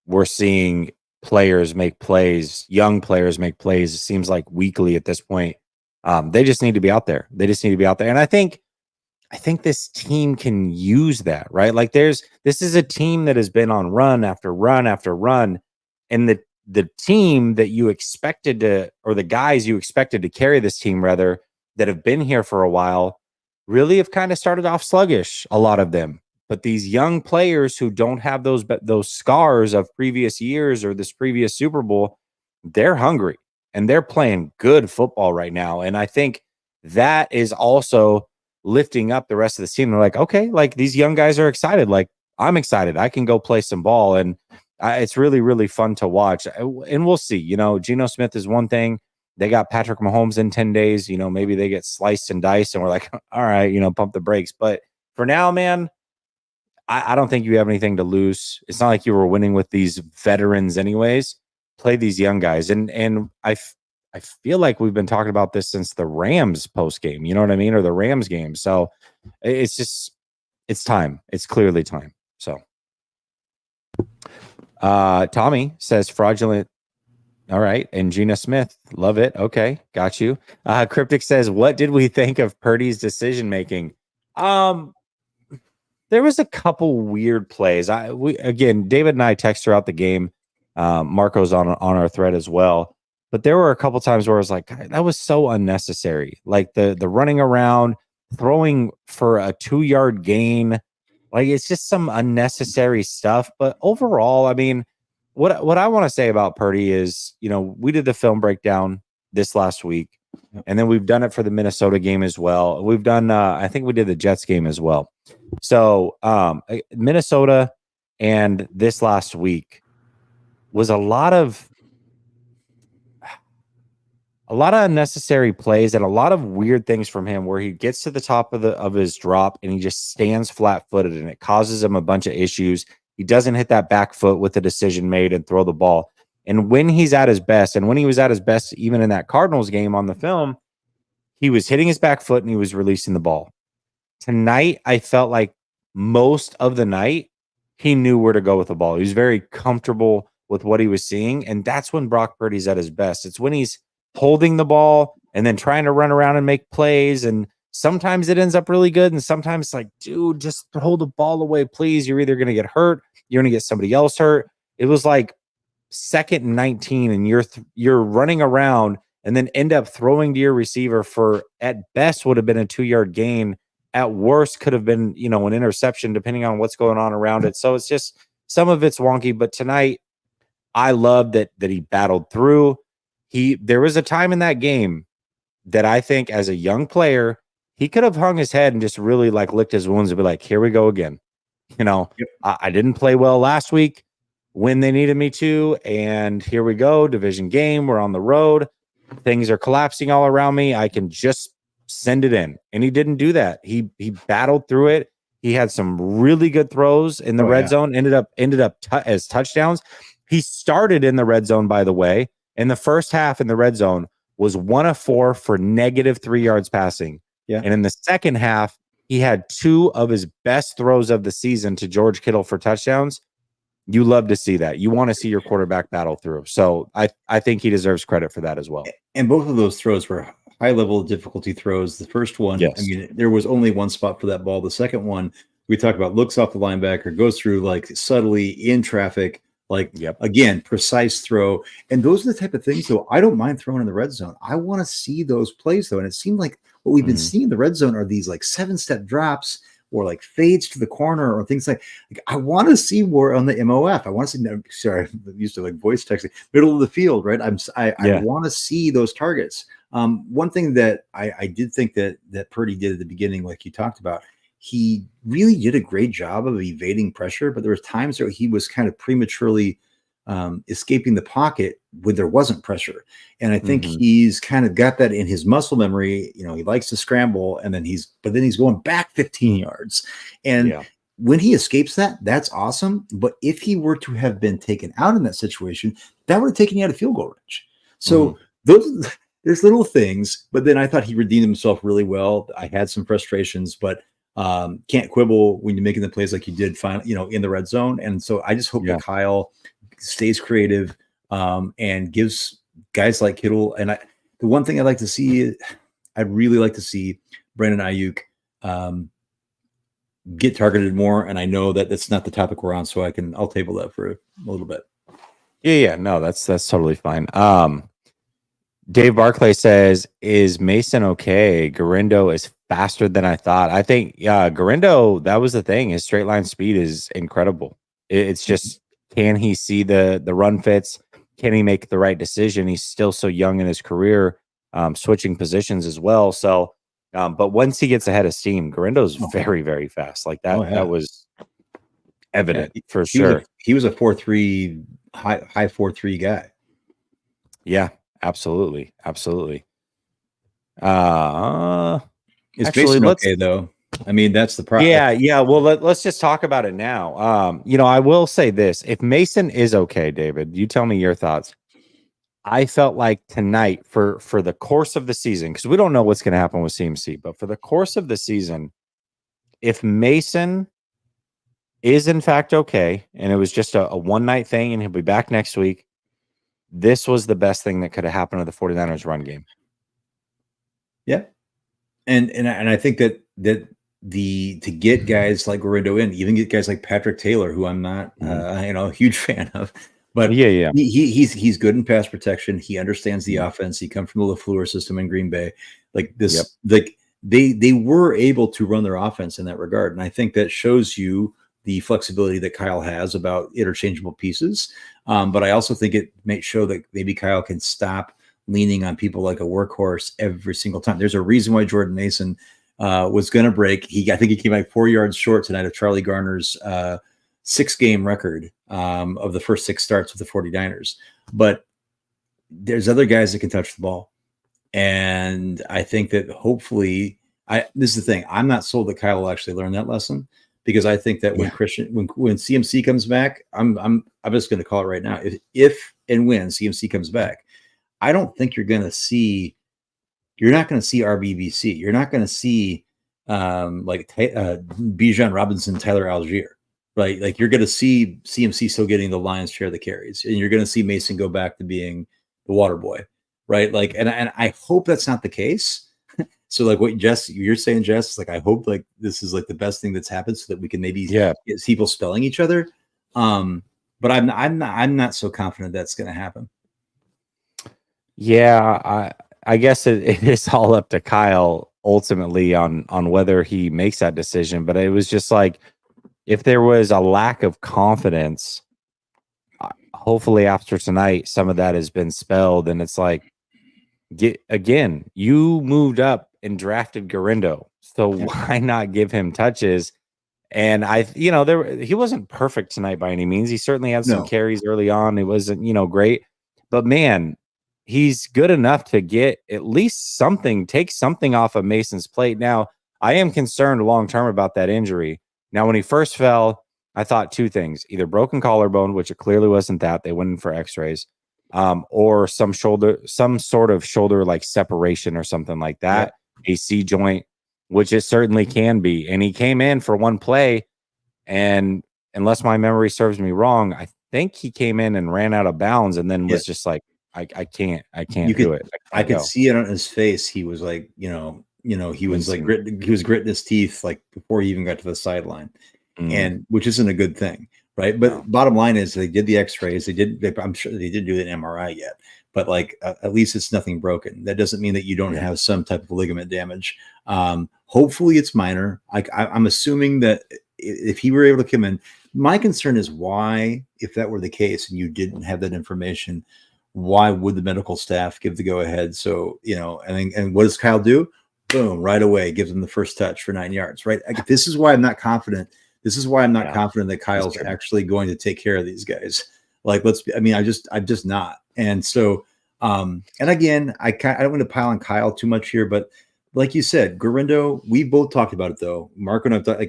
[SPEAKER 1] we're seeing players make plays, young players make plays. It seems like weekly at this point. They just need to be out there. They just need to be out there. And I think this team can use that, right? Like this is a team that has been on run after run after run. And the team that you expected to, or the guys you expected to carry this team rather, that have been here for a while, really have kind of started off sluggish, a lot of them. But these young players who don't have those scars of previous years or this previous Super Bowl, they're hungry and they're playing good football right now. And I think that is also lifting up the rest of the team. They're like, okay, like these young guys are excited. Like I'm excited. I can go play some ball. And it's really, really fun to watch. And we'll see. You know, Geno Smith is one thing. They got Patrick Mahomes in 10 days. You know, maybe they get sliced and diced and we're like, all right, you know, pump the brakes. But for now, man, I don't think you have anything to lose. It's not like you were winning with these veterans anyways. Play these young guys. And I feel like we've been talking about this since the Rams post game, you know what I mean? Or the Rams game. So it's time. It's clearly time. So Tommy says fraudulent. All right. And Gina Smith, love it. Okay. Got you. Cryptic says, what did we think of Purdy's decision making? There was a couple weird plays. Again, David and I text throughout the game. Marco's on our thread as well. But there were a couple times where I was like, that was so unnecessary. Like the running around, throwing for a 2-yard gain. Like it's just some unnecessary stuff. But overall, I mean, what I want to say about Purdy is, you know, we did the film breakdown this last week, and then we've done it for the Minnesota game as well. We've done, I think we did the Jets game as well. So Minnesota and this last week was a lot of unnecessary plays and a lot of weird things from him where he gets to the top of his drop and he just stands flat-footed and it causes him a bunch of issues. He doesn't hit that back foot with the decision made and throw the ball. And when he's at his best, and when he was at his best, even in that Cardinals game on the film, he was hitting his back foot and he was releasing the ball. Tonight, I felt like most of the night, he knew where to go with the ball. He was very comfortable with what he was seeing. And that's when Brock Purdy's at his best. It's when he's holding the ball and then trying to run around and make plays. And sometimes it ends up really good. And sometimes it's like, dude, just hold the ball away, please. You're either going to get hurt. You're going to get somebody else hurt. It was like 2nd and 19 and you're running around and then end up throwing to your receiver for, at best, would have been a 2-yard gain. At worst could have been, you know, an interception, depending on what's going on around it. So it's just, some of it's wonky, but tonight I love that he battled through. There was a time in that game that I think as a young player, he could have hung his head and just really like licked his wounds and be like, here we go again. You know, yep. I didn't play well last week when they needed me to. And here we go. Division game. We're on the road. Things are collapsing all around me. I can just send it in. And he didn't do that. He battled through it. He had some really good throws in the red zone, ended up as touchdowns. He started in the red zone, by the way. In the first half in the red zone was 1 of 4 for -3 yards passing. Yeah. And in the second half, he had 2 of his best throws of the season to George Kittle for touchdowns. You love to see that. You want to see your quarterback battle through. So I think he deserves credit for that as well.
[SPEAKER 2] And both of those throws were high level difficulty throws. The first one, yes. I mean, there was only one spot for that ball. The second one, we talk about, looks off the linebacker, goes through like subtly in traffic, like, yep. Again, precise throw. And those are the type of things, though, I don't mind throwing in the red zone. I want to see those plays, though. And it seemed like what we've been seeing in the red zone are these like 7-step drops or like fades to the corner or things like I want to see more on the MOF. I want to see, sorry, I'm used to like voice texting, middle of the field, right? I want to see those targets. One thing that I did think that Purdy did at the beginning, like you talked about, he really did a great job of evading pressure, but there was times where he was kind of prematurely escaping the pocket when there wasn't pressure. And I think he's kind of got that in his muscle memory. You know, he likes to scramble and then he's going back 15 yards. And when he escapes that, that's awesome. But if he were to have been taken out in that situation, that would have taken you out of field goal range. So there's little things, but then I thought he redeemed himself really well. I had some frustrations, but can't quibble when you're making the plays like you did finally, you know, in the red zone. And so I just hope that Kyle stays creative, and gives guys like Kittle. And the one thing I'd like to see, I'd really like to see Brandon Ayuk get targeted more. And I know that that's not the topic we're on, so I'll table that for a little bit.
[SPEAKER 1] Yeah, no, that's totally fine. Dave Barclay says, "Is Mason okay? Garindo is faster than I thought." I think, Garindo, that was the thing. His straight line speed is incredible. It's just, can he see the run fits? Can he make the right decision? He's still so young in his career, switching positions as well. So, but once he gets ahead of steam, Garindo's very, very fast. Like that, that was evident for sure.
[SPEAKER 2] He was a 4.3 high 4.3 guy.
[SPEAKER 1] Yeah. Absolutely. Absolutely.
[SPEAKER 2] It's actually okay though. I mean, that's the problem.
[SPEAKER 1] Yeah. Well, let's just talk about it now. I will say this: if Mason is okay, David, you tell me your thoughts. I felt like tonight, for the course of the season, because we don't know what's going to happen with CMC, but for the course of the season, if Mason is in fact okay, and it was just a one-night thing, and he'll be back next week, this was the best thing that could have happened to the 49ers run game.
[SPEAKER 2] Yeah. And I think that to get guys like Garindo in, even get guys like Patrick Taylor, who I'm not a huge fan of, but he's good in pass protection. He understands the offense. He comes from the LaFleur system in Green Bay. Like this, like they were able to run their offense in that regard. And I think that shows you the flexibility that Kyle has about interchangeable pieces. But I also think it may show that maybe Kyle can stop leaning on people like a workhorse every single time. There's a reason why Jordan Mason was going to break. I think he came like 4 yards short tonight of Charlie Garner's 6-game record of the first 6 starts with the 49ers. But there's other guys that can touch the ball. And I think that hopefully, this is the thing. I'm not sold that Kyle will actually learn that lesson, because I think that when CMC comes back, I'm just going to call it right now. If and when CMC comes back, I don't think you're not going to see RBBC. You're not going to see Bijan Robinson, Tyler Algier, right? Like you're going to see CMC still getting the lion's share of the carries, and you're going to see Mason go back to being the water boy, right? Like, and I hope that's not the case. So like what you're saying, Jess, like I hope like this is like the best thing that's happened, so that we can maybe get people spelling each other. But I'm not so confident that's going to happen.
[SPEAKER 1] Yeah, I guess it is all up to Kyle ultimately on whether he makes that decision. But it was just like, if there was a lack of confidence, hopefully after tonight, some of that has been spelled, and it's like, you moved up and drafted Garindo, so why not give him touches? And he wasn't perfect tonight by any means. He certainly had some carries early on. It wasn't, great, but man, he's good enough to get at least something, take something off of Mason's plate. Now, I am concerned long-term about that injury. Now, when he first fell, I thought 2 things: either broken collarbone, which it clearly wasn't that, they went in for x-rays, or some sort of shoulder like separation or something like that, AC joint, which it certainly can be. And he came in for one play, and unless my memory serves me wrong, I think he came in and ran out of bounds, and then was just like, I can't do it.
[SPEAKER 2] I could see it on his face. He was like, he was like he was gritting his teeth like before he even got to the sideline, and which isn't a good thing, right? But bottom line is, they did the X-rays. I'm sure they did do an MRI yet, but like at least it's nothing broken. That doesn't mean that you don't have some type of ligament damage. Hopefully it's minor. I'm assuming that if he were able to come in, my concern is why, if that were the case and you didn't have that information, why would the medical staff give the go ahead? So, and what does Kyle do? Boom, right away, gives him the first touch for 9 yards, right? This is why I'm not confident. This is why I'm not confident that Kyle's actually going to take care of these guys. Like, I'm just not. And so, and again, I don't want to pile on Kyle too much here, but like you said, Garindo, we both talked about it though. Marco and I've done,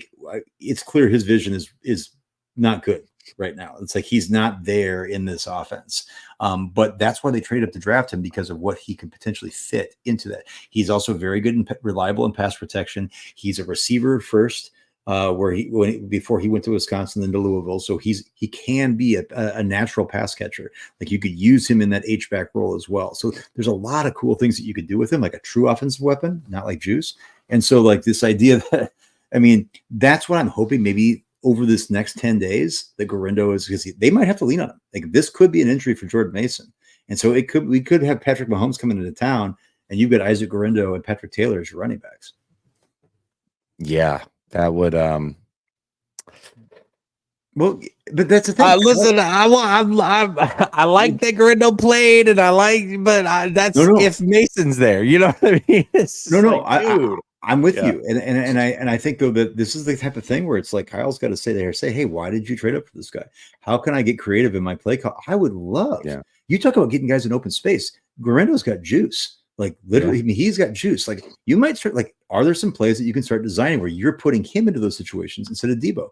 [SPEAKER 2] it's clear his vision is not good right now. It's like he's not there in this offense. But that's why they traded up to draft him, because of what he could potentially fit into that. He's also very good and reliable in pass protection. He's a receiver first. before he went to Wisconsin, then to Louisville. So he can be a natural pass catcher. Like you could use him in that H-back role as well. So there's a lot of cool things that you could do with him, like a true offensive weapon, not like Juice. And so like this idea that, I mean, that's what I'm hoping maybe over this next 10 days that Gorindo is, because they might have to lean on him. Like this could be an injury for Jordan Mason. And so we could have Patrick Mahomes coming into town and you've got Isaac Gorindo and Patrick Taylor as your running backs.
[SPEAKER 1] Yeah, that would
[SPEAKER 2] well, but that's the thing.
[SPEAKER 1] Listen, I like that Gorindo played, and that's if Mason's there. You know what I mean?
[SPEAKER 2] I'm with you, and I think though that this is the type of thing where it's like Kyle's got to say, hey, why did you trade up for this guy? How can I get creative in my play call? I would love. Yeah. You talk about getting guys in open space. Gorindo's got juice. Like literally, I mean, he's got juice. Like you might start. Like, are there some plays that you can start designing where you're putting him into those situations instead of Debo?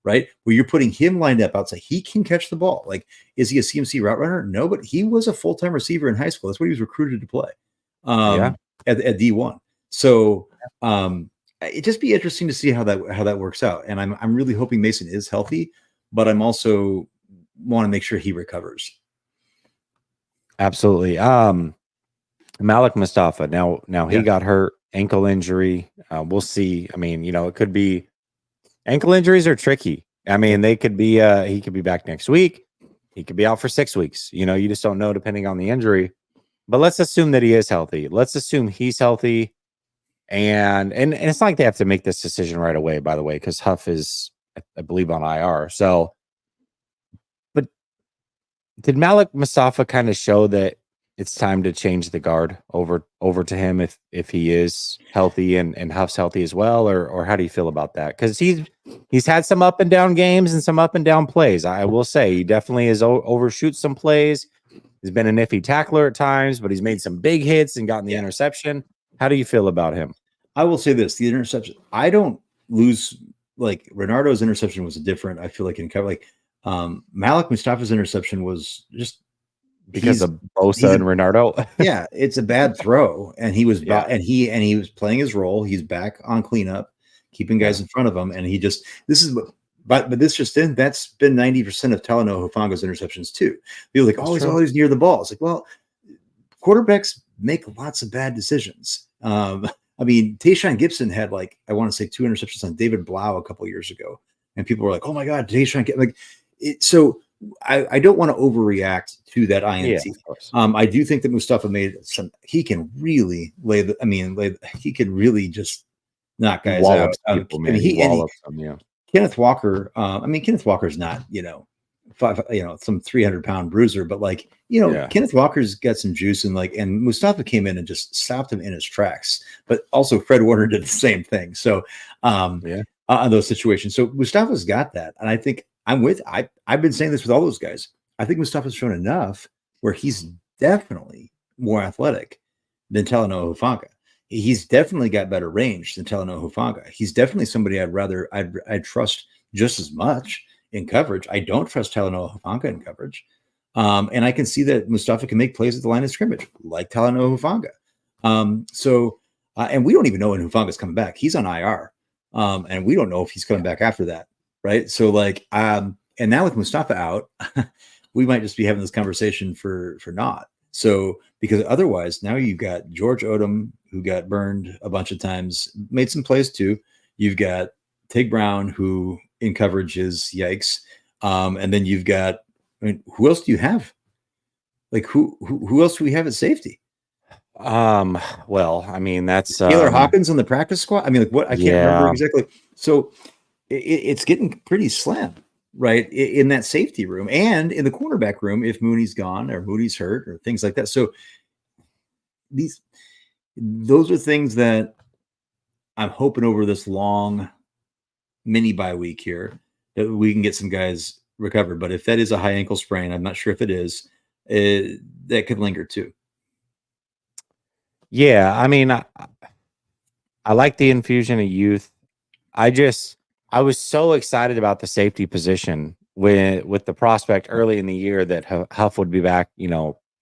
[SPEAKER 2] Right, where you're putting him lined up outside, he can catch the ball. Like, is he a CMC route runner? No, but he was a full-time receiver in high school. That's what he was recruited to play at D1. So it'd just be interesting to see how that works out. And I'm really hoping Mason is healthy, but I'm also want to make sure he recovers.
[SPEAKER 1] Absolutely. Malik Mustafa. Now he got hurt, ankle injury. We'll see. I mean, it could be. Ankle injuries are tricky. I mean, they could be he could be back next week. He could be out for 6 weeks. You just don't know depending on the injury. But let's assume that he is healthy. Let's assume he's healthy. And it's not like they have to make this decision right away, by the way, because Huff is, I believe, on IR. So, but did Malik Mustafa kind of show that it's time to change the guard over to him if he is healthy and Huff's healthy as well, or how do you feel about that? Because he's had some up and down games and some up and down plays. I will say he definitely has overshoots some plays. He's been an iffy tackler at times, but he's made some big hits and gotten the interception. How do you feel about him?
[SPEAKER 2] I will say this: the interception. I don't lose. Like Renardo's interception was different. I feel like in cover, like Malik Mustafa's interception was just.
[SPEAKER 1] Because of Bosa and Renardo.
[SPEAKER 2] Yeah, it's a bad throw, and he was and he was playing his role. He's back on cleanup, keeping guys in front of him, and this is but this just in, that's been 90% of Talanoa Hufanga's interceptions too. People are like, he's always near the ball. It's like, well, quarterbacks make lots of bad decisions. I mean, Tayshaun Gibson had I want to say 2 interceptions on David Blau a couple years ago, and people were like, oh my God, Tayshaun Gibson. So I don't want to overreact to that INT. I do think that Mustafa made he can really he can really just knock guys out. Kenneth Walker, Kenneth Walker's not, some 300-pound bruiser, but Kenneth Walker's got some juice and Mustafa came in and just stopped him in his tracks, but also Fred Warner did the same thing. So on those situations. So Mustafa's got that. And I think I've been saying this with all those guys. I think Mustafa's shown enough where he's definitely more athletic than Talanoa Hufanga. He's definitely got better range than Talanoa Hufanga. He's definitely somebody I'd trust just as much in coverage. I don't trust Talanoa Hufanga in coverage. And I can see that Mustafa can make plays at the line of scrimmage like Talanoa Hufanga. And we don't even know when Hufanga's coming back. He's on IR. And we don't know if he's coming back after that. Right. So and now with Mustafa out, we might just be having this conversation for naught. So because otherwise now you've got George Odom, who got burned a bunch of times, made some plays too. You've got Tig Brown, who in coverage is yikes. And then you've got, who else do you have? Who else do we have at safety?
[SPEAKER 1] Well, that's
[SPEAKER 2] Taylor Hawkins on the practice squad. I can't remember exactly. So it's getting pretty slim, right, in that safety room and in the cornerback room if Mooney's gone or Mooney's hurt or things like that. So those are things that I'm hoping over this long mini bye week here that we can get some guys recovered. But if that is a high ankle sprain, I'm not sure if it is, that could linger too.
[SPEAKER 1] Yeah, I like the infusion of youth. I was so excited about the safety position with the prospect early in the year that Huff would be back,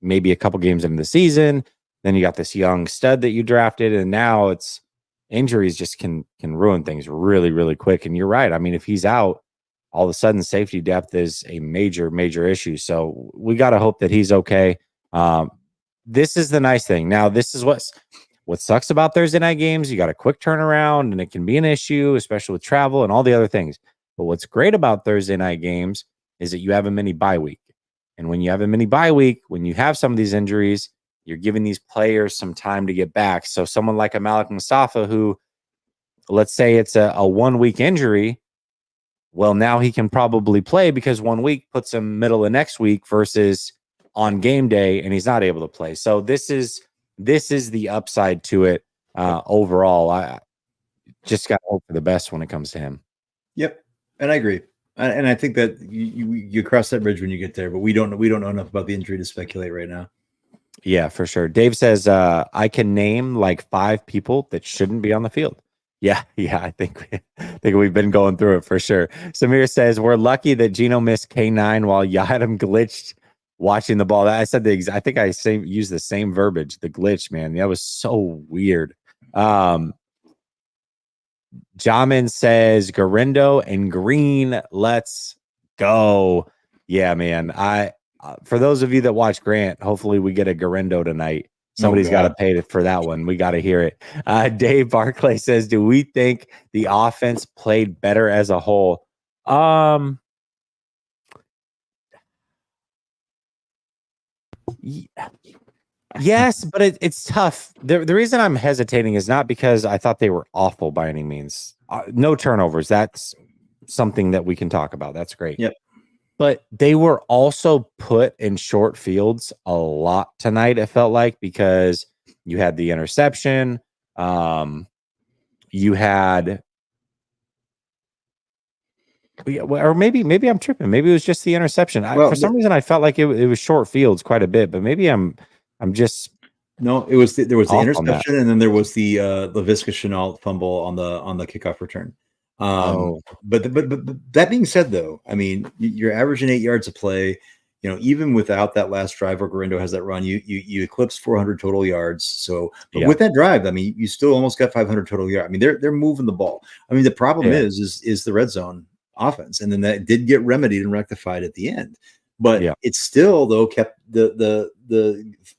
[SPEAKER 1] maybe a couple games into the season. Then you got this young stud that you drafted, and now it's injuries just can ruin things really, really quick. And you're right. I mean, if he's out, all of a sudden safety depth is a major issue. So we got to hope that he's okay. This is the nice thing. Now, this is what sucks about Thursday night games. You got a quick turnaround and it can be an issue, especially with travel and all the other things. But what's great about Thursday night games is that you have a mini bye week. And when you have a mini bye week, when you have some of these injuries, you're giving these players some time to get back. So someone like a Malik Mustafa, who, let's say it's a 1 week injury, well, now he can probably play because 1 week puts him middle of next week versus on game day, and he's not able to play. So this is the upside to it. Overall, I just got to hope for the best when it comes to him.
[SPEAKER 2] Yep, and I agree. And I think that you cross that bridge when you get there, but we don't know enough about the injury to speculate right now.
[SPEAKER 1] Yeah, for sure. Dave says I can name like 5 people that shouldn't be on the field. Yeah. I think we've been going through it for sure. Samir says we're lucky that Geno missed K9 while Yadam glitched watching the ball. I said I think I used the same verbiage. The glitch, man, that was so weird. Jamin says Garindo and Green, let's go. Yeah, man. For those of you that watch Grant, hopefully we get a Garindo tonight. Somebody's got to pay for that one. We got to hear it. Dave Barclay says, do we think the offense played better as a whole? Yes, but it's tough. The reason I'm hesitating is not because I thought they were awful by any means. No turnovers. That's something that we can talk about. That's great.
[SPEAKER 2] Yep.
[SPEAKER 1] But they were also put in short fields a lot tonight, it felt like, because you had the interception. You had, or maybe I'm tripping. Maybe it was just the interception. For some reason, I felt like it was short fields quite a bit, but maybe I'm just.
[SPEAKER 2] No, there was the interception, and then there was the Laviska Shenault fumble on the kickoff return. But that being said, though, I mean, you're averaging 8 yards a play. You know, even without that last drive where Garindo has that run, you eclipsed 400 total yards. So, but with that drive, I mean, you still almost got 500 total yards. I mean, they're moving the ball. I mean, the problem is the red zone offense, and then that did get remedied and rectified at the end. But it's still, though, kept the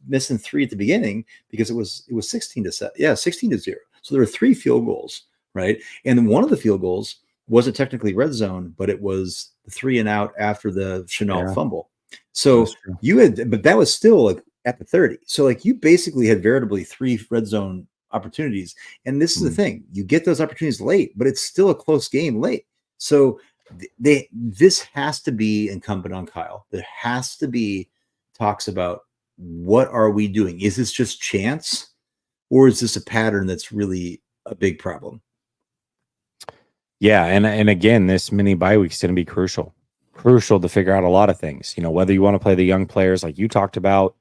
[SPEAKER 2] missing 3 at the beginning because it was 16-7. Yeah, 16-0. So there were 3 field goals. Right. And then one of the field goals wasn't technically red zone, but it was the 3 and out after the Shenault fumble. So but that was still like at the 30. So like you basically had veritably 3 red zone opportunities. And this is the thing, you get those opportunities late, but it's still a close game late. So this has to be incumbent on Kyle. There has to be talks about what are we doing? Is this just chance, or is this a pattern that's really a big problem?
[SPEAKER 1] Yeah, and again, this mini bye week is going to be crucial to figure out a lot of things. You know, whether you want to play the young players like you talked about,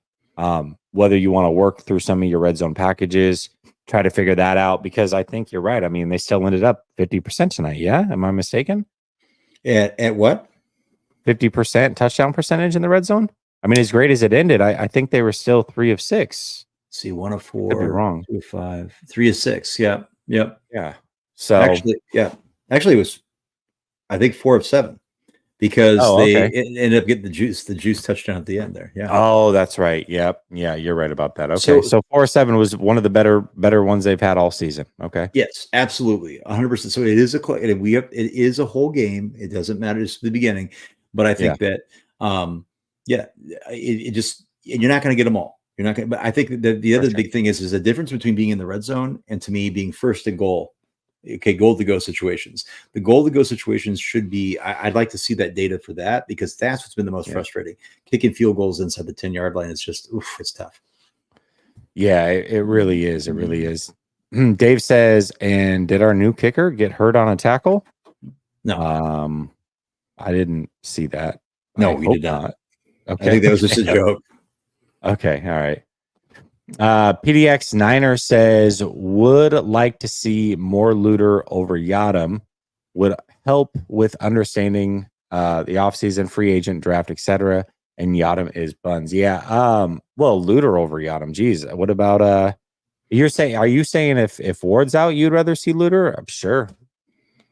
[SPEAKER 1] whether you want to work through some of your red zone packages, try to figure that out, because I think you're right. I mean, they still ended up 50% tonight. Yeah, am I mistaken?
[SPEAKER 2] At what?
[SPEAKER 1] 50% touchdown percentage in the red zone. I mean, as great as it ended, I think they were still 3 of 6.
[SPEAKER 2] Let's see, 1 of 4.
[SPEAKER 1] Could be wrong.
[SPEAKER 2] 2 of 5. 3 of 6. Yeah. Yep.
[SPEAKER 1] Yeah. So
[SPEAKER 2] actually, it was, I think, 4 of 7 because they ended up getting the juice touchdown at the end there. Yeah.
[SPEAKER 1] Oh, that's right. Yep. Yeah, you're right about that. Okay. So 4 of 7 was one of the better ones they've had all season. Okay.
[SPEAKER 2] Yes, absolutely. 100%. So it is a whole game. It doesn't matter just the beginning, but I think that, it just, you're not going to get them all. You're not going to, but I think that the other big thing is the difference between being in the red zone and, to me, being first and goal. Okay, goal to go situations. The goal to go situations should be, I'd like to see that data for that, because that's what's been the most frustrating. Kicking field goals inside the 10-yard line is just, it's tough.
[SPEAKER 1] Yeah, it really is. It really is. Dave says, and did our new kicker get hurt on a tackle?
[SPEAKER 2] No.
[SPEAKER 1] I didn't see that.
[SPEAKER 2] No, we did not.
[SPEAKER 1] Okay.
[SPEAKER 2] I think that was just a joke.
[SPEAKER 1] Okay. All right. PDX Niner says, would like to see more Luter over Yadam. Would help with understanding the offseason, free agent, draft, etc. And Yadam is buns. Yeah. Well, Luter over Yadam. Geez. What about Are you saying if Ward's out, you'd rather see Luter? I'm sure.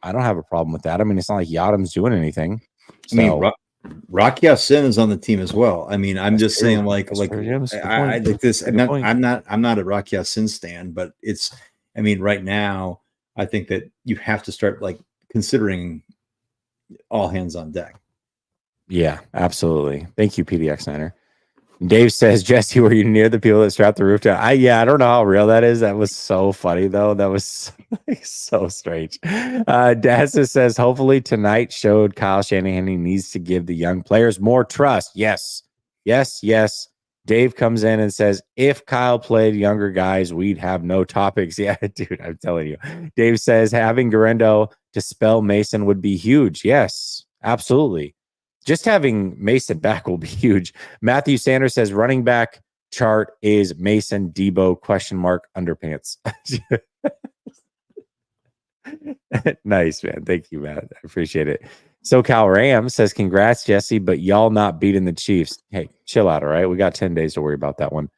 [SPEAKER 1] I don't have a problem with that. I mean, it's not like Yadam's doing anything. So.
[SPEAKER 2] I mean, Rocky Sin is on the team as well. I mean, I'm just saying, like I like this. I'm not a Rocky Sin stan, but it's. I mean, right now, I think that you have to start like considering all hands on deck.
[SPEAKER 1] Yeah, absolutely. Thank you, PDX Niner. Dave says, Jesse, were you near the people that strapped the roof down? I don't know how real that is. That was so funny, though. That was so strange. Dazza says, hopefully tonight showed Kyle Shanahan he needs to give the young players more trust. Yes. Dave comes in and says, if Kyle played younger guys, we'd have no topics. Yeah, dude, I'm telling you. Dave says, having Garendo to spell Mason would be huge. Yes, absolutely. Just having Mason back will be huge. Matthew Sanders says running back chart is Mason Debo ? Underpants. Nice, man. Thank you, Matt. I appreciate it. SoCal Ram says, congrats, Jesse, but y'all not beating the Chiefs. Hey, chill out, all right? We got 10 days to worry about that one.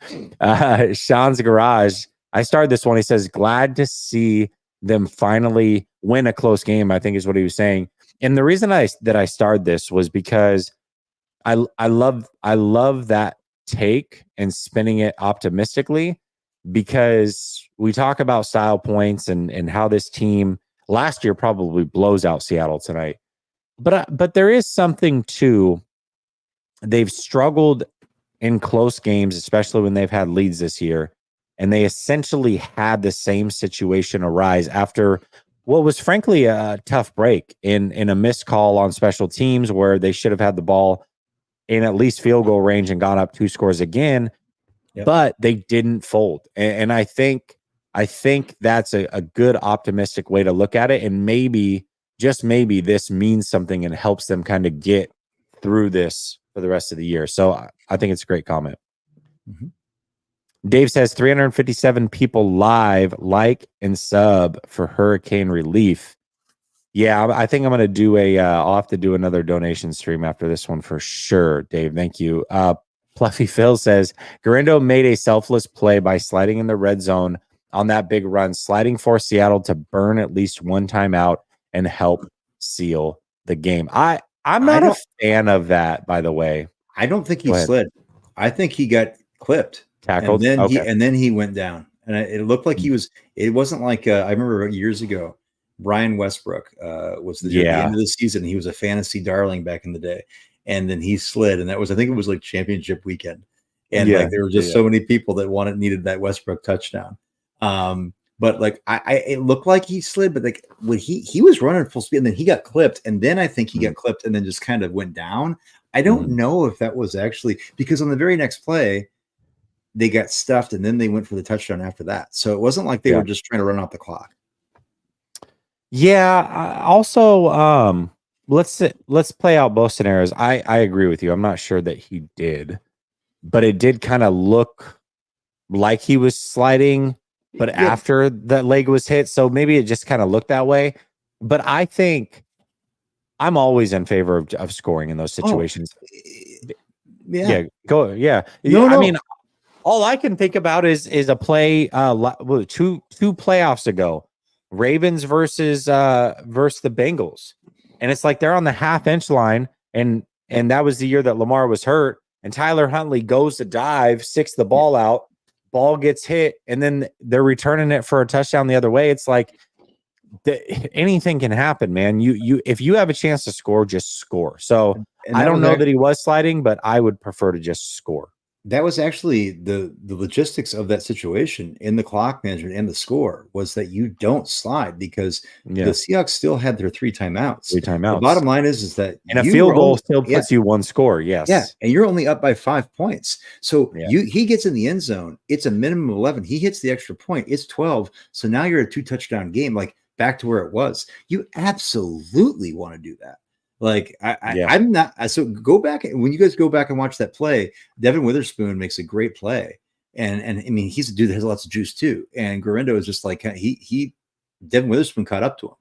[SPEAKER 1] Sean's Garage. I started this one. He says, glad to see them finally win a close game, I think is what he was saying. And the reason that I started this was because I love that take and spinning it optimistically, because we talk about style points and how this team last year probably blows out Seattle tonight. But there is something to, they've struggled in close games, especially when they've had leads this year, and they essentially had the same situation arise after what was frankly a tough break in a missed call on special teams where they should have had the ball in at least field goal range and gone up 2 scores again. Yep. But they didn't fold. And I think that's a good optimistic way to look at it. And maybe, just maybe, this means something and helps them kind of get through this for the rest of the year. So I think it's a great comment. Mm-hmm. Dave says 357 people live, like and sub for hurricane relief. Yeah, I think I'm going to do I'll have to do another donation stream after this one for sure, Dave. Thank you. Fluffy Phil says, Garendo made a selfless play by sliding in the red zone on that big run, sliding for Seattle to burn at least one timeout and help seal the game. I'm not a fan of that, by the way.
[SPEAKER 2] I don't think he slid. I think he got clipped.
[SPEAKER 1] Tackled.
[SPEAKER 2] And then he went down, and it looked like he was. It wasn't like I remember years ago, Brian Westbrook was at the end of the season. He was a fantasy darling back in the day, and then he slid, and I think it was like championship weekend, and like there were just so many people that needed that Westbrook touchdown. But like it looked like he slid, but like when he was running full speed, and then he got clipped, and then I think he got clipped, and then just kind of went down. I don't know if that was actually, because on the very next play, they got stuffed, and then they went for the touchdown after that. So it wasn't like they were just trying to run out the clock.
[SPEAKER 1] Yeah. Also, let's play out both scenarios. I agree with you. I'm not sure that he did, but it did kind of look like he was sliding, but after that leg was hit. So maybe it just kind of looked that way. But I think I'm always in favor of scoring in those situations. Go. Yeah. No. I mean, all I can think about is a play two playoffs ago, Ravens versus the Bengals, and it's like they're on the half-inch line, and that was the year that Lamar was hurt, and Tyler Huntley goes to dive, sticks the ball out, ball gets hit, and then they're returning it for a touchdown the other way. It's like anything can happen, man. You if you have a chance to score, just score. So I don't know that he was sliding, but I would prefer to just score.
[SPEAKER 2] That was actually the logistics of that situation in the clock management and the score was that you don't slide because the Seahawks still had their 3 timeouts. The bottom line is that
[SPEAKER 1] and a field goal still puts you 1 score. Yes.
[SPEAKER 2] Yeah. And you're only up by 5 points. So he gets in the end zone. It's a minimum of 11. He hits the extra point. It's 12. So now you're a 2 touchdown game, like back to where it was. You absolutely want to do that. Like I'm not. So go back when you guys go back and watch that play. Devin Witherspoon makes a great play, and I mean he's a dude that has lots of juice too. And Garendo is just like Devin Witherspoon caught up to him,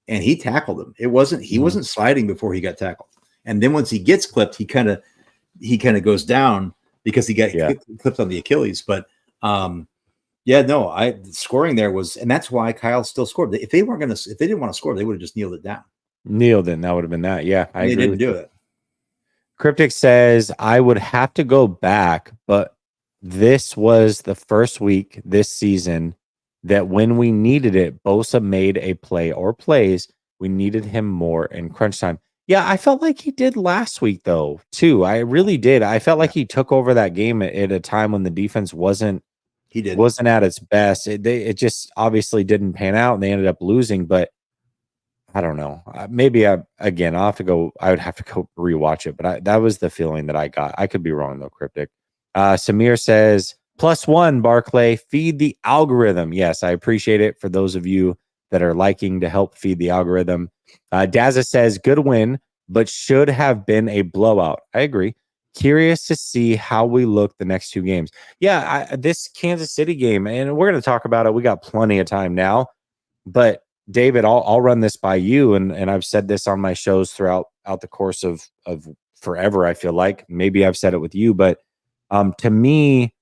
[SPEAKER 2] and he tackled him. He wasn't sliding before he got tackled, and then once he gets clipped, he kind of goes down because he got clipped on the Achilles. But Yeah, no, scoring there was, and that's why Kyle still scored. If they weren't going to, if they didn't want to score, they would have just kneeled it down.
[SPEAKER 1] Kneeled in, that would have been that. Yeah, I
[SPEAKER 2] They
[SPEAKER 1] agree
[SPEAKER 2] didn't
[SPEAKER 1] with
[SPEAKER 2] do
[SPEAKER 1] you.
[SPEAKER 2] it.
[SPEAKER 1] Cryptic says, I would have to go back, but this was the first week this season that when we needed it, Bosa made a play or plays. We needed him more in crunch time. Yeah, I felt like he did last week, though, too. I really did. I felt like he took over that game at a time when the defense wasn't at its best. It just obviously didn't pan out, and they ended up losing, but I don't know. Maybe I'll have to go. I would have to go rewatch it, but that was the feeling that I got. I could be wrong though. Cryptic. Samir says +1 Barclay, feed the algorithm. Yes, I appreciate it for those of you that are liking to help feed the algorithm. Daza says good win, but should have been a blowout. I agree. Curious to see how we look the next 2 games. Yeah, this Kansas City game, and we're going to talk about it. We got plenty of time now, but David, I'll run this by you, and I've said this on my shows throughout the course of forever. I feel like maybe I've said it with you, but to me,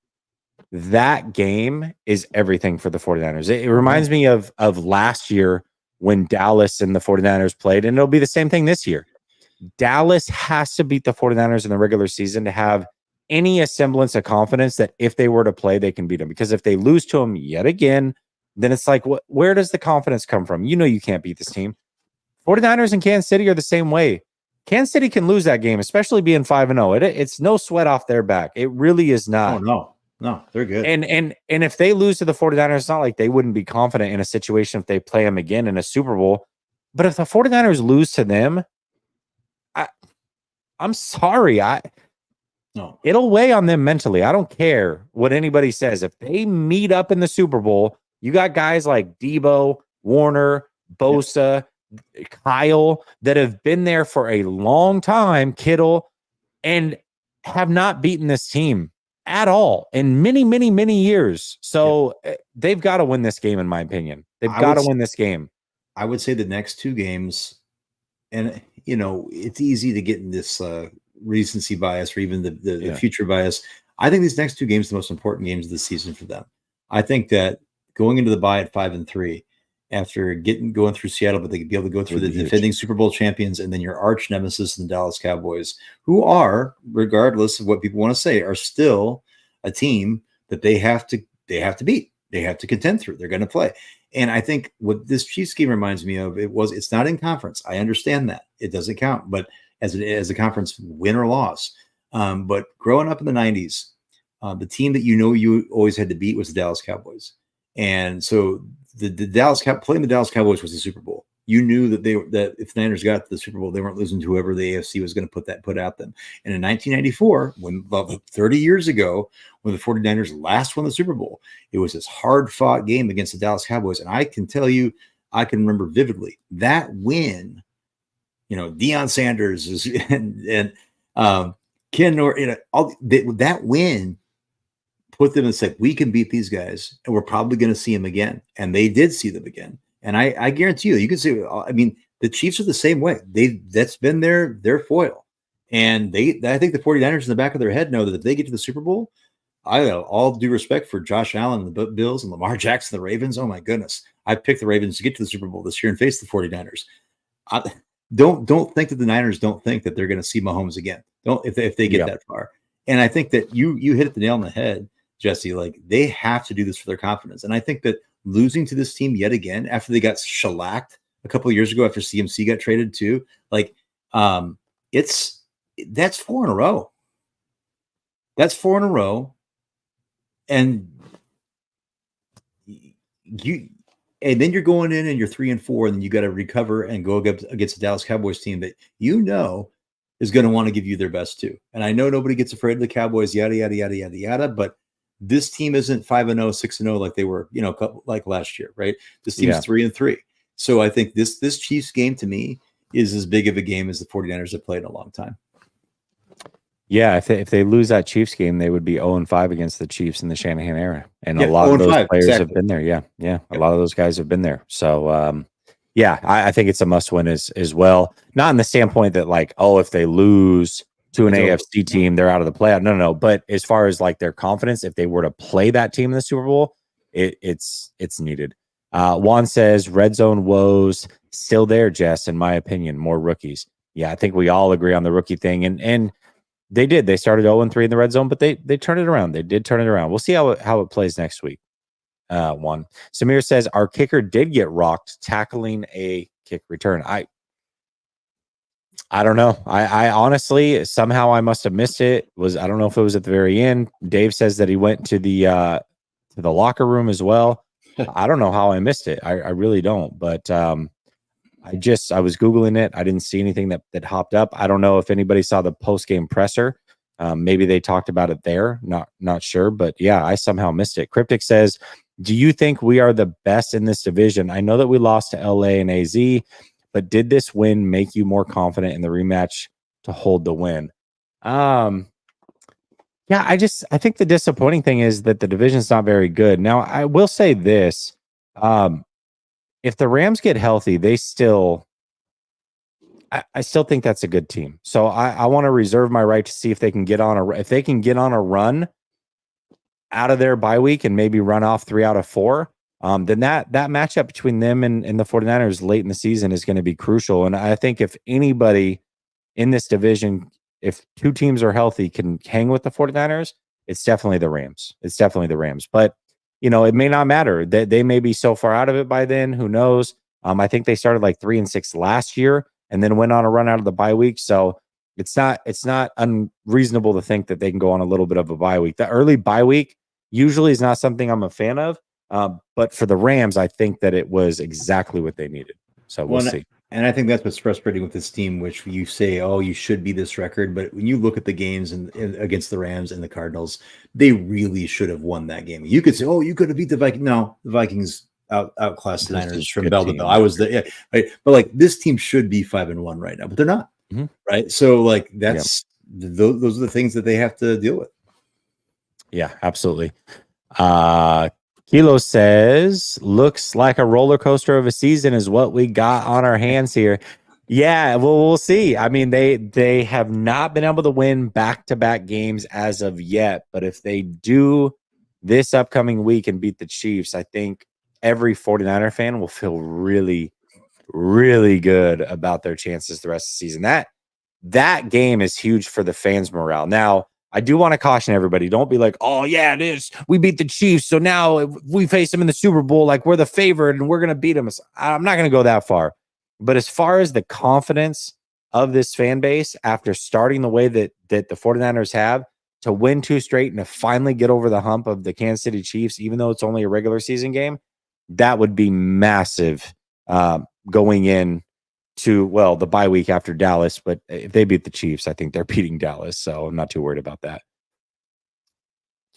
[SPEAKER 1] that game is everything for the 49ers. It reminds me of last year when Dallas and the 49ers played, and it'll be the same thing this year. Dallas has to beat the 49ers in the regular season to have any semblance of confidence that if they were to play, they can beat them. Because if they lose to them yet again, then it's like, where does the confidence come from? You know you can't beat this team. 49ers and Kansas City are the same way. Kansas City can lose that game, especially being 5-0. It's no sweat off their back. It really is not.
[SPEAKER 2] Oh, no, they're good.
[SPEAKER 1] And if they lose to the 49ers, it's not like they wouldn't be confident in a situation if they play them again in a Super Bowl. But if the 49ers lose to them, I'm sorry. It'll weigh on them mentally. I don't care what anybody says. If they meet up in the Super Bowl, you got guys like Debo, Warner, Bosa, Kyle that have been there for a long time, Kittle, and have not beaten this team at all in many, many, many years. So they've got to win this game, in my opinion. They've got to win this game.
[SPEAKER 2] I would say the next 2 games, and it's easy to get in this recency bias or even the future bias. I think these next 2 games are the most important games of the season for them. I think that going into the bye at 5-3 after going through Seattle, but they could be able to go through the defending Super Bowl champions and then your arch nemesis in the Dallas Cowboys, who are, regardless of what people want to say, are still a team that they have to beat. They have to contend through. They're going to play. And I think what this Chiefs game reminds me of, it's not in conference. I understand that it doesn't count, but as a conference win or loss. But growing up in the 90s, the team that you always had to beat was the Dallas Cowboys. And so the playing the Dallas Cowboys was the Super Bowl. You knew that if the Niners got to the Super Bowl, they weren't losing to whoever the AFC was going to put out them. And in 1994, when 30 years ago, when the 49ers last won the Super Bowl, it was this hard-fought game against the Dallas Cowboys. And I can tell you, I can remember vividly that win. Deion Sanders and Ken Norton, that win put them and said, we can beat these guys and we're probably going to see them again. And they did see them again. And I guarantee you can see, I mean, the Chiefs are the same way. That's been their foil. And I think the 49ers in the back of their head know that if they get to the Super Bowl, I got all due respect for Josh Allen and the Bills and Lamar Jackson, the Ravens. Oh my goodness. I picked the Ravens to get to the Super Bowl this year and face the 49ers. Don't think that the Niners don't think that they're going to see Mahomes again. If they get that far. And I think that you hit the nail on the head, Jesse. Like, they have to do this for their confidence. And I think that losing to this team yet again after they got shellacked a couple of years ago after CMC got traded too, like that's 4 in a row. That's 4 in a row. And then you're going in and you're 3-4, and then you got to recover and go against the Dallas Cowboys team that is going to want to give you their best too. And I know nobody gets afraid of the Cowboys, yada yada yada yada yada, but this team isn't 5-0, 6-0 like they were, like last year, right? This team's 3-3. So I think this Chiefs game to me is as big of a game as the 49ers have played in a long time. Yeah,
[SPEAKER 1] if they lose that Chiefs game, they would be 0-5 against the Chiefs in the Shanahan era. And a lot of those players have been there. Yeah. A lot of those guys have been there. So, I think it's a must win as well. Not in the standpoint that, like, if they lose to an AFC team, they're out of the playoff. No. But as far as, like, their confidence, if they were to play that team in the Super Bowl, it's needed. Juan says red zone woes still there, Jess, in my opinion, more rookies. Yeah, I think we all agree on the rookie thing. And they did. They started 0-3 in the red zone, but they turned it around. They did turn it around. We'll see how it plays next week. One. Samir says our kicker did get rocked tackling a kick return. I don't know. I honestly, somehow I must have missed it. I don't know if it was at the very end. Dave says that he went to the locker room as well. I don't know how I missed it. I really don't. But I was Googling it. I didn't see anything that hopped up. I don't know if anybody saw the post-game presser. Maybe they talked about it there. Not sure. But yeah, I somehow missed it. Cryptic says, do you think we are the best in this division? I know that we lost to LA and AZ, but did this win make you more confident in the rematch to hold the win? Yeah, I think the disappointing thing is that the division's not very good. Now, I will say this. If the Rams get healthy, I still think that's a good team. So I want to reserve my right to see if they can get on a run out of their bye week and maybe run off 3 out of 4. Then that matchup between them and the 49ers late in the season is going to be crucial. And I think if anybody in this division, if two teams are healthy, can hang with the 49ers, it's definitely the Rams. But, it may not matter. They may be so far out of it by then. Who knows? I think they started like 3-6 last year and then went on a run out of the bye week. So it's not unreasonable to think that they can go on a little bit of a bye week. The early bye week usually is not something I'm a fan of. But for the Rams, I think that it was exactly what they needed. So we'll see.
[SPEAKER 2] And I think that's what's frustrating with this team, which you say, oh, you should be this record. But when you look at the games against the Rams and the Cardinals, they really should have won that game. You could say, oh, you could have beat the Vikings. No, the Vikings outclassed the Niners from bell to bell. I was there. Yeah, right. But like this team should be 5-1 right now, but they're not. Mm-hmm. Right. So like those are the things that they have to deal with.
[SPEAKER 1] Yeah, absolutely. Kilo says, looks like a roller coaster of a season is what we got on our hands here. Yeah, well, we'll see. I mean, they have not been able to win back-to-back games as of yet, but if they do this upcoming week and beat the Chiefs, I think every 49er fan will feel really, really good about their chances the rest of the season. That game is huge for the fans' morale. Now, I do want to caution everybody. Don't be like, oh, yeah, it is. We beat the Chiefs. So now if we face them in the Super Bowl, like we're the favorite and we're going to beat them. I'm not going to go that far. But as far as the confidence of this fan base after starting the way that the 49ers have to win 2 straight and to finally get over the hump of the Kansas City Chiefs, even though it's only a regular season game, that would be massive going in to, the bye week after Dallas. But if they beat the Chiefs, I think they're beating Dallas. So I'm not too worried about that.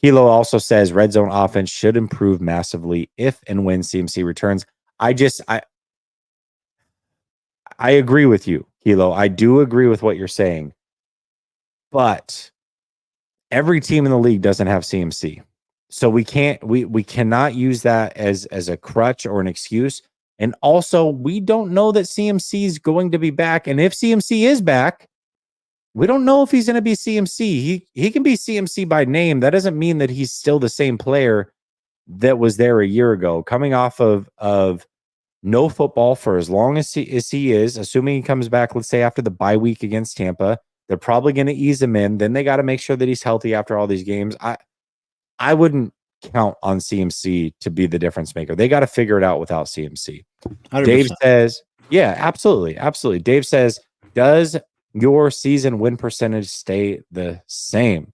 [SPEAKER 1] Kilo also says red zone offense should improve massively if and when CMC returns. I agree with you, Kilo. I do agree with what you're saying. But every team in the league doesn't have CMC. So we cannot use that as a crutch or an excuse. And also, we don't know that CMC is going to be back. And if CMC is back, we don't know if he's going to be CMC. He can be CMC by name. That doesn't mean that he's still the same player that was there a year ago, coming off of no football for as long as he is, assuming he comes back, let's say after the bye week against Tampa. They're probably going to ease him in. Then they got to make sure that he's healthy after all these games. I wouldn't count on CMC to be the difference maker. They got to figure it out without CMC. 100%. Dave says, yeah, absolutely. Absolutely. Dave says, does your season win percentage stay the same?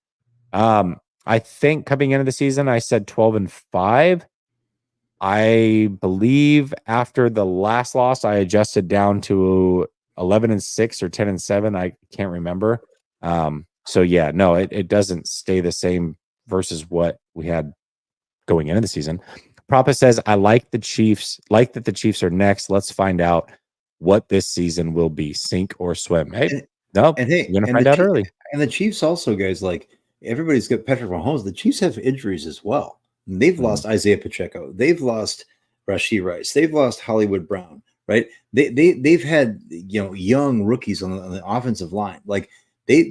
[SPEAKER 1] I think coming into the season, I said 12-5. I believe after the last loss, I adjusted down to 11-6 or 10-7. I can't remember. So yeah, no, it doesn't stay the same versus what we had going into the season. Propa says, I like that the Chiefs are next. Let's find out what this season will be, sink or swim. Hey, you're going to find out early.
[SPEAKER 2] And the Chiefs also, guys, like everybody's got Patrick Mahomes. The Chiefs have injuries as well. They've lost Isaiah Pacheco. They've lost Rashee Rice. They've lost Hollywood Brown, right? They've had, young rookies on the offensive line. Like this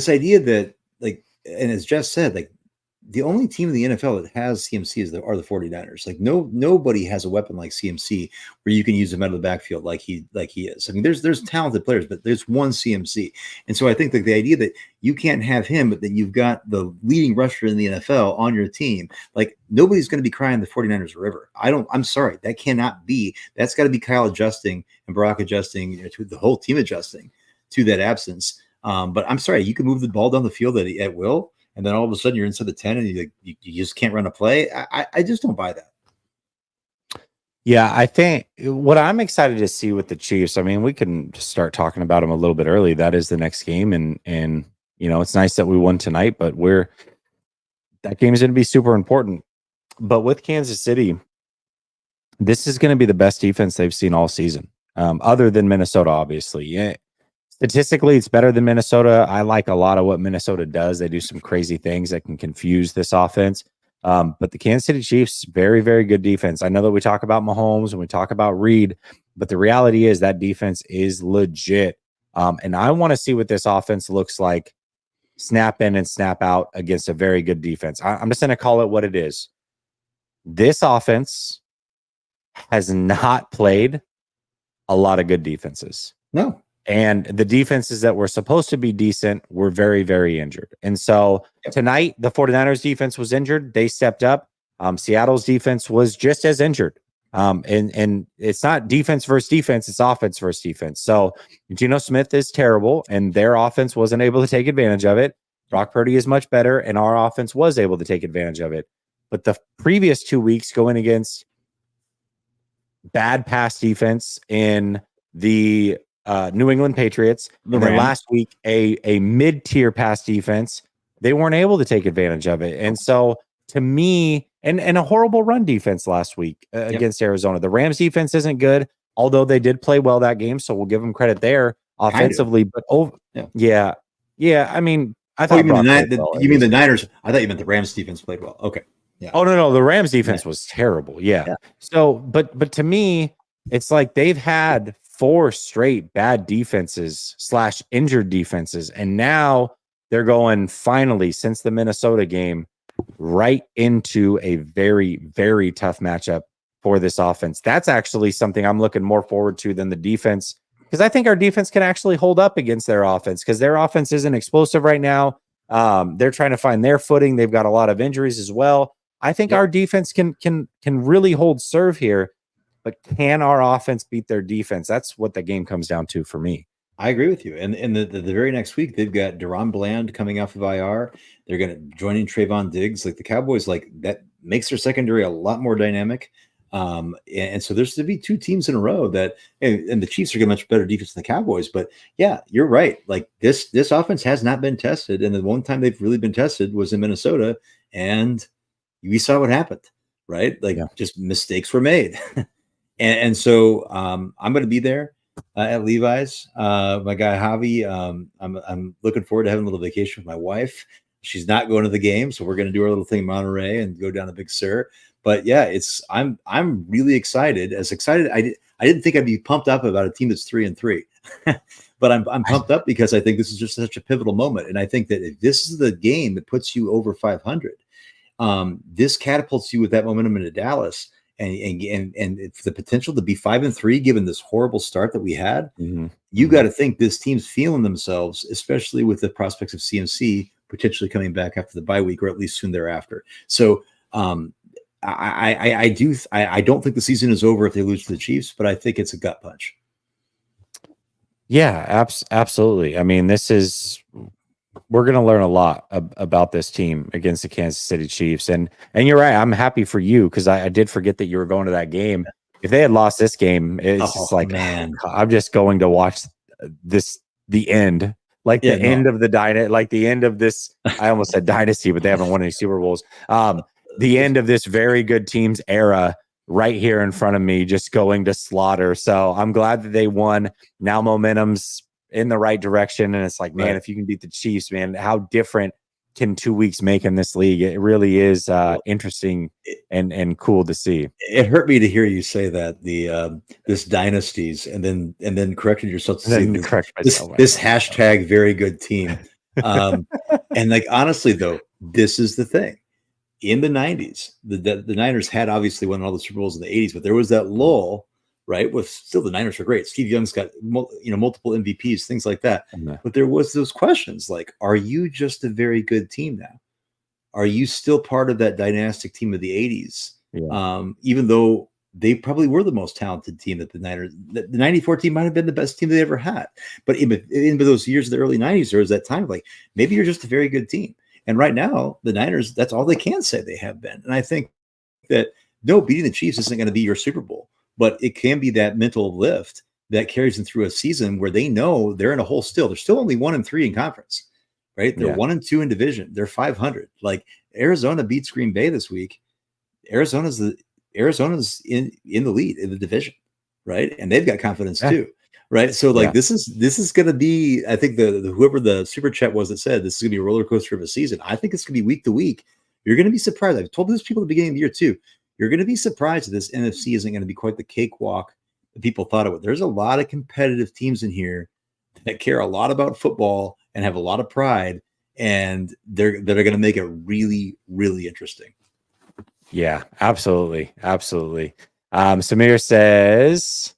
[SPEAKER 2] idea that, like, and as Jess said, like the only team in the NFL that has CMC are the 49ers. Like nobody has a weapon like CMC where you can use him out of the backfield like he is. I mean, there's talented players, but there's one CMC. And so I think that the idea that you can't have him, but then you've got the leading rusher in the NFL on your team, like nobody's going to be crying the 49ers river. I'm sorry. That cannot be. That's got to be Kyle adjusting and Brock adjusting, to the whole team adjusting to that absence. But I'm sorry, you can move the ball down the field at will, and then all of a sudden you're inside the 10 and you just can't run a play. I just don't buy that.
[SPEAKER 1] Yeah, I think what I'm excited to see with the Chiefs, I mean, we can just start talking about them a little bit early. That is the next game. And it's nice that we won tonight, but that game is going to be super important. But with Kansas City, this is going to be the best defense they've seen all season, other than Minnesota, obviously. Yeah. Statistically, it's better than Minnesota. I like a lot of what Minnesota does. They do some crazy things that can confuse this offense. But the Kansas City Chiefs, very, very good defense. I know that we talk about Mahomes and we talk about Reed, but the reality is that defense is legit. And I want to see what this offense looks like snap in and snap out against a very good defense. I'm just going to call it what it is. This offense has not played a lot of good defenses.
[SPEAKER 2] No.
[SPEAKER 1] And the defenses that were supposed to be decent were very, very injured. And so tonight, the 49ers defense was injured. They stepped up. Seattle's defense was just as injured. And it's not defense versus defense, it's offense versus defense. So Geno Smith is terrible, and their offense wasn't able to take advantage of it. Brock Purdy is much better, and our offense was able to take advantage of it. But the previous 2 weeks going against bad pass defense in the New England Patriots, and then last week a mid-tier pass defense, they weren't able to take advantage of it. And so to me, and a horrible run defense last week against Arizona. The Rams defense isn't good, although they did play well that game, so we'll give them credit there offensively. But yeah. I mean, I thought
[SPEAKER 2] you mean the Niners? I thought you meant the Rams defense played well. Okay.
[SPEAKER 1] Yeah. Oh no, the Rams defense was terrible. Yeah. So, but to me, it's like they've had 4 straight bad defenses / injured defenses. And now they're going finally, since the Minnesota game, right into a very, very tough matchup for this offense. That's actually something I'm looking more forward to than the defense, because I think our defense can actually hold up against their offense, because their offense isn't explosive right now. They're trying to find their footing. They've got a lot of injuries as well. I think our defense can really hold serve here. But can our offense beat their defense? That's what the game comes down to for me.
[SPEAKER 2] I agree with you. And the very next week, they've got Deron Bland coming off of IR. They're going to join in Trayvon Diggs. Like the Cowboys, like that makes their secondary a lot more dynamic. And so there's to be 2 teams in a row that, and the Chiefs are getting much better defense than the Cowboys. But yeah, you're right. Like this offense has not been tested. And the one time they've really been tested was in Minnesota. And we saw what happened, right? Like just mistakes were made. And so I'm going to be there at Levi's. My guy Javi, I'm looking forward to having a little vacation with my wife. She's not going to the game, so we're going to do our little thing in Monterey and go down to Big Sur. But yeah, I'm really excited. As excited, I didn't think I'd be pumped up about a team that's 3-3, but I'm pumped up because I think this is just such a pivotal moment, and I think that if this is the game that puts you over 500, this catapults you with that momentum into Dallas. And the potential to be 5-3, given this horrible start that we had, you got to think this team's feeling themselves, especially with the prospects of CMC potentially coming back after the bye week, or at least soon thereafter. So I don't think the season is over if they lose to the Chiefs, but I think it's a gut punch.
[SPEAKER 1] Yeah, absolutely. I mean, we're going to learn a lot about this team against the Kansas City Chiefs. And you're right. I'm happy for you, because I did forget that you were going to that game. If they had lost this game, it's just like, man, I'm just going to watch the end, like the end of the end of this. I almost said dynasty, but they haven't won any Super Bowls. The end of this very good team's era right here in front of me, just going to slaughter. So I'm glad that they won. Now momentum's in the right direction, and it's like, man, if you can beat the Chiefs, man, how different can 2 weeks make in this league? It really is interesting and cool to see.
[SPEAKER 2] It hurt me to hear you say that this dynasties, and then corrected yourself to say this hashtag very good team. And like honestly though, this is the thing. in the 90s, the Niners had obviously won all the Super Bowls in the 80s, but there was that lull, right? With still the Niners were great. Steve Young's got multiple MVPs, things like that. But there was those questions like, are you just a very good team now? Are you still part of that dynastic team of the 80s? Yeah. Even though they probably were the most talented team that the Niners, the 94 team might have been the best team they ever had. But in those years of the early 90s, there was that time of like, maybe you're just a very good team. And right now, the Niners, that's all they can say they have been. And I think that no, beating the Chiefs isn't going to be your Super Bowl, but it can be that mental lift that carries them through a season where they know they're in a hole still. They're still only 1-3 in conference, right? They're 1-2 in division. They're 500. Like Arizona beats Green Bay this week. Arizona's in the lead in the division, right? And they've got confidence too, right? So like this is going to be, I think the whoever the super chat was that said this is going to be a roller coaster of a season. I think it's going to be week to week. You're going to be surprised. I've told these people at the beginning of the year too. You're going to be surprised that this NFC isn't going to be quite the cakewalk that people thought it would. There's a lot of competitive teams in here that care a lot about football and have a lot of pride, and they're going to make it really, really interesting.
[SPEAKER 1] Yeah, absolutely. Absolutely. Samir says,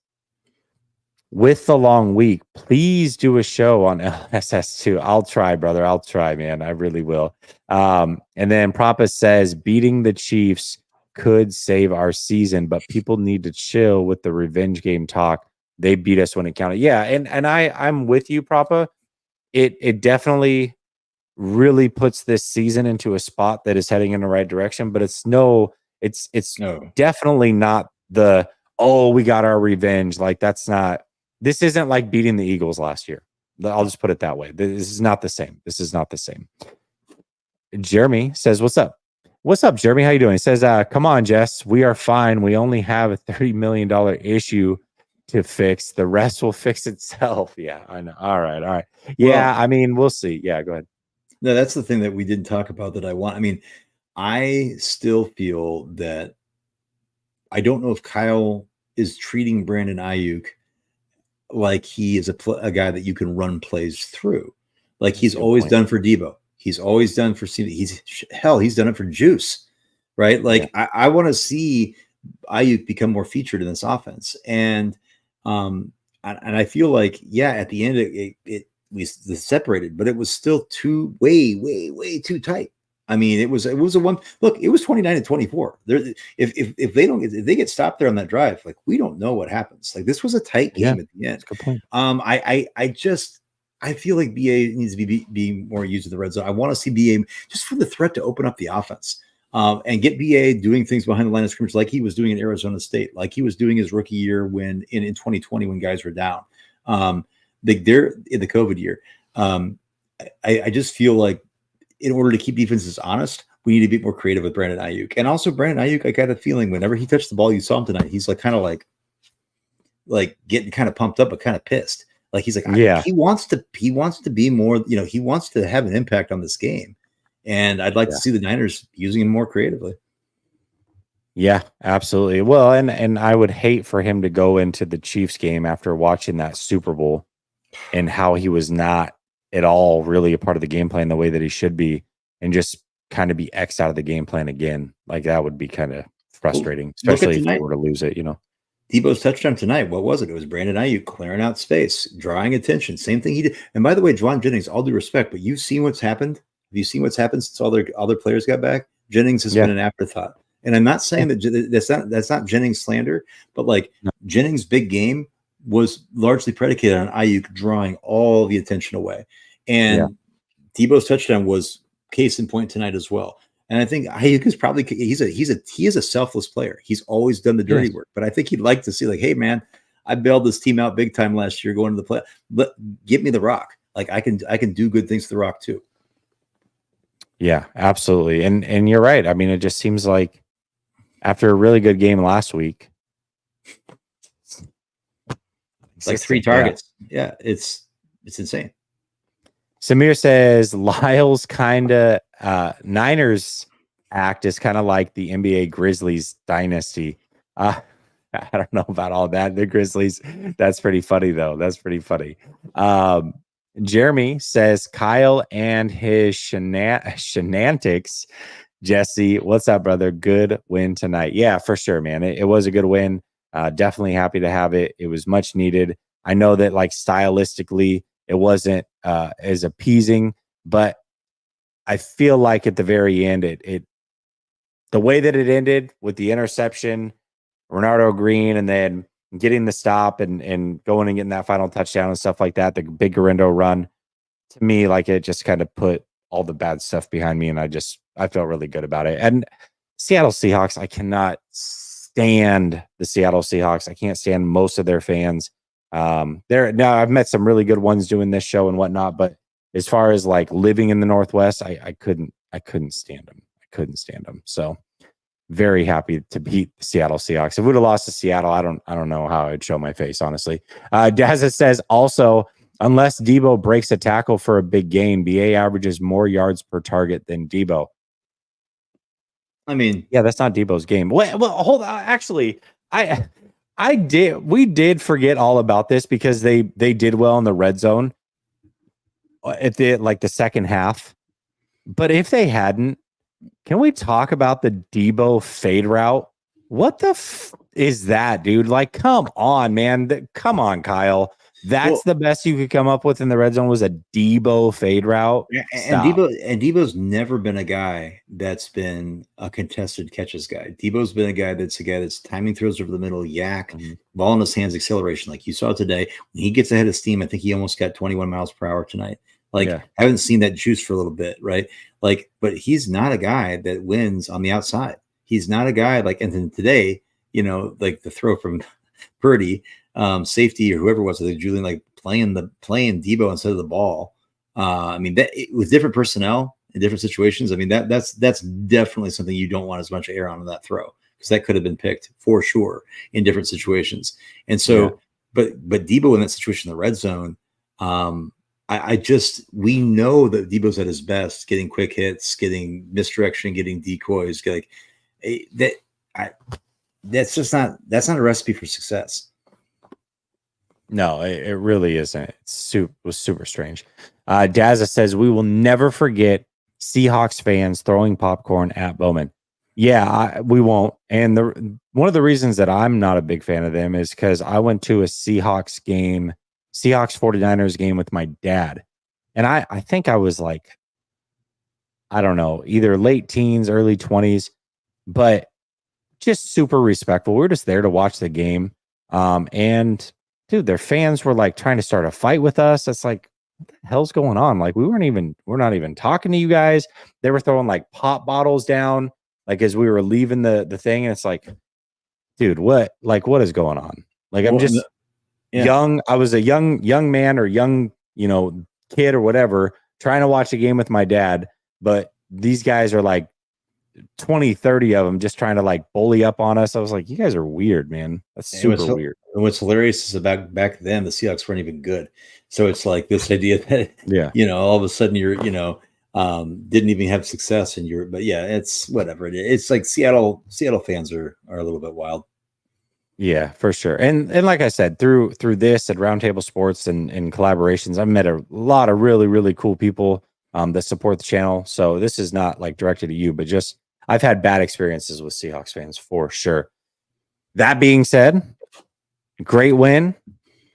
[SPEAKER 1] with the long week, please do a show on LSS2. I'll try, brother. I'll try, man. I really will. And then Papa says, beating the Chiefs could save our season, but people need to chill with the revenge game talk. They beat us when it counted. Yeah, and I'm with you, Papa. It definitely really puts this season into a spot that is heading in the right direction, but it's definitely not the, oh, we got our revenge. Like this isn't like beating the Eagles last year. I'll just put it that way. This is not the same. This is not the same. Jeremy says, what's up? What's up, Jeremy? How you doing? He says, come on, Jess. We are fine. We only have a $30 million issue to fix. The rest will fix itself. Yeah, I know. All right. Yeah, well, I mean, we'll see. Yeah, go ahead.
[SPEAKER 2] No, that's the thing that we didn't talk about that I want. I mean, I still feel that I don't know if Kyle is treating Brandon Ayuk like he is a guy that you can run plays through. Like he's always done for Debo. He's always done for CD. He's done it for Juice, right? Like I want to see Ayuk become more featured in this offense. And I feel like, at the end we separated, but it was still way too tight. I mean, it was a one. Look, it was 29-24. If they get stopped there on that drive, like we don't know what happens. Like this was a tight game at the end.
[SPEAKER 1] Good point.
[SPEAKER 2] I feel like BA needs to be more used in the red zone. I want to see BA just for the threat to open up the offense and get BA doing things behind the line of scrimmage like he was doing in Arizona State, like he was doing his rookie year when in 2020 when guys were down. They're in the COVID year. I just feel like in order to keep defenses honest, we need to be more creative with Brandon Ayuk. And also Brandon Ayuk, I got a feeling whenever he touched the ball, you saw him tonight, he's like kind of like getting kind of pumped up, but kind of pissed. Like he's like, he wants to be more, he wants to have an impact on this game. And I'd like to see the Niners using him more creatively.
[SPEAKER 1] Yeah, absolutely. Well, and I would hate for him to go into the Chiefs game after watching that Super Bowl and how he was not at all really a part of the game plan the way that he should be, and just kind of be X'd out of the game plan again. Like that would be kind of frustrating, especially if he were to lose it,
[SPEAKER 2] Debo's touchdown tonight, what was it? It was Brandon Ayuk clearing out space, drawing attention. Same thing he did. And by the way, Juwan Jennings, all due respect, but you've seen what's happened. Have you seen what's happened since all their other players got back? Jennings has been an afterthought. And I'm not saying that that's not Jennings slander, but like Jennings' big game was largely predicated on Ayuk drawing all the attention away. And Debo's touchdown was case in point tonight as well. And I think Ayuk is probably he is a selfless player. He's always done the dirty work, but I think he'd like to see like, hey man, I bailed this team out big time last year going to the play. But give me the rock. Like I can do good things to the rock too.
[SPEAKER 1] Yeah, absolutely. And you're right. I mean, it just seems like after a really good game last week,
[SPEAKER 2] like 3 targets. Yeah, it's insane.
[SPEAKER 1] Samir says Lyle's kind of Niners act is kind of like the NBA Grizzlies dynasty. I don't know about all that. The Grizzlies, that's pretty funny though. That's pretty funny. Jeremy says Kyle and his shenantics Jesse, what's up, brother? Good win tonight. Yeah, for sure, man. It was a good win. Definitely happy to have it. It was much needed. I know that like stylistically, it wasn't as appeasing, but I feel like at the very end, the way that it ended with the interception, Renardo Green, and then getting the stop and going and getting that final touchdown and stuff like that, the big Garindo run, to me, like it just kind of put all the bad stuff behind me, and I felt really good about it. And Seattle Seahawks, I cannot stand the Seattle Seahawks. I can't stand most of their fans. Now I've met some really good ones doing this show and whatnot, but as far as like living in the Northwest, I couldn't stand them. I couldn't stand them. So very happy to beat the Seattle Seahawks. If we would have lost to Seattle, I don't know how I'd show my face, honestly. Dazza says also, unless Debo breaks a tackle for a big gain, BA averages more yards per target than Debo.
[SPEAKER 2] I mean,
[SPEAKER 1] yeah, that's not Debo's game. Well, hold on. Actually, we did forget all about this because they did well in the red zone at the second half. But if they hadn't, can we talk about the Debo fade route? What the is that, dude? Like, come on, man. Come on, Kyle. That's the best you could come up with in the red zone was a Debo fade route.
[SPEAKER 2] And Debo's never been a guy that's been a contested catches guy. Debo's been a guy that's timing throws over the middle, ball in his hands, acceleration. Like you saw today, when he gets ahead of steam, I think he almost got 21 miles per hour tonight. Like, I haven't seen that juice for a little bit, right? Like, but he's not a guy that wins on the outside. He's not a guy like, and then today, like the throw from Purdy, safety or whoever was it, Julian, like playing Debo instead of the ball. I mean, that with different personnel in different situations. I mean, that's definitely something you don't want as much air on that throw, because that could have been picked for sure in different situations. And so, but Debo in that situation in the red zone, we know that Debo's at his best, getting quick hits, getting misdirection, getting decoys. That's not a recipe for success.
[SPEAKER 1] No, it really isn't. It was super strange. Dazza says we will never forget Seahawks fans throwing popcorn at Bowman. Yeah, we won't. And one of the reasons that I'm not a big fan of them is because I went to a Seahawks 49ers game with my dad. And I think I was like, I don't know, either late teens, early 20s, but just super respectful. We were just there to watch the game. And dude, their fans were like trying to start a fight with us. It's like, what the hell's going on? Like, we're not even talking to you guys. They were throwing like pop bottles down, like as we were leaving the thing. And it's like, dude, what is going on? Like, I'm just young. I was a young man or young, kid or whatever, trying to watch a game with my dad. But these guys are like 20, 30 of them just trying to like bully up on us. I was like, you guys are weird, man. That's super weird.
[SPEAKER 2] And what's hilarious is back then, the Seahawks weren't even good. So it's like this idea that, all of a sudden you're, didn't even have success in but it's whatever. It's like Seattle fans are a little bit wild.
[SPEAKER 1] Yeah, for sure. And like I said, through this at Roundtable Sports and collaborations, I've met a lot of really, really cool people that support the channel. So this is not like directed at you, but just I've had bad experiences with Seahawks fans for sure. That being said, great win.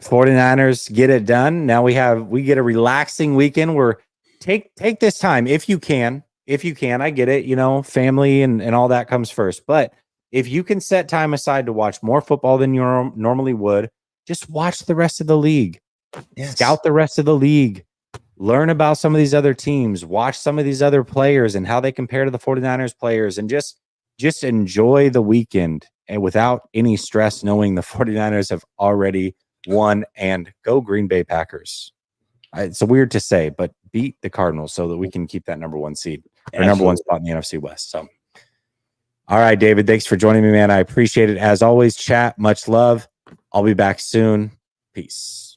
[SPEAKER 1] 49ers get it done. Now we get a relaxing weekend where take this time if you can. I get it, family and all that comes first. But if you can set time aside to watch more football than you normally would, just watch the rest of the league. Yes. Scout the rest of the league. Learn about some of these other teams. Watch some of these other players and how they compare to the 49ers players. And just enjoy the weekend and without any stress, knowing the 49ers have already won. And go Green Bay Packers. It's weird to say, but beat the Cardinals so that we can keep that number one seed or number one spot in the NFC West. So. All right, David, thanks for joining me, man. I appreciate it. As always, chat, much love. I'll be back soon. Peace.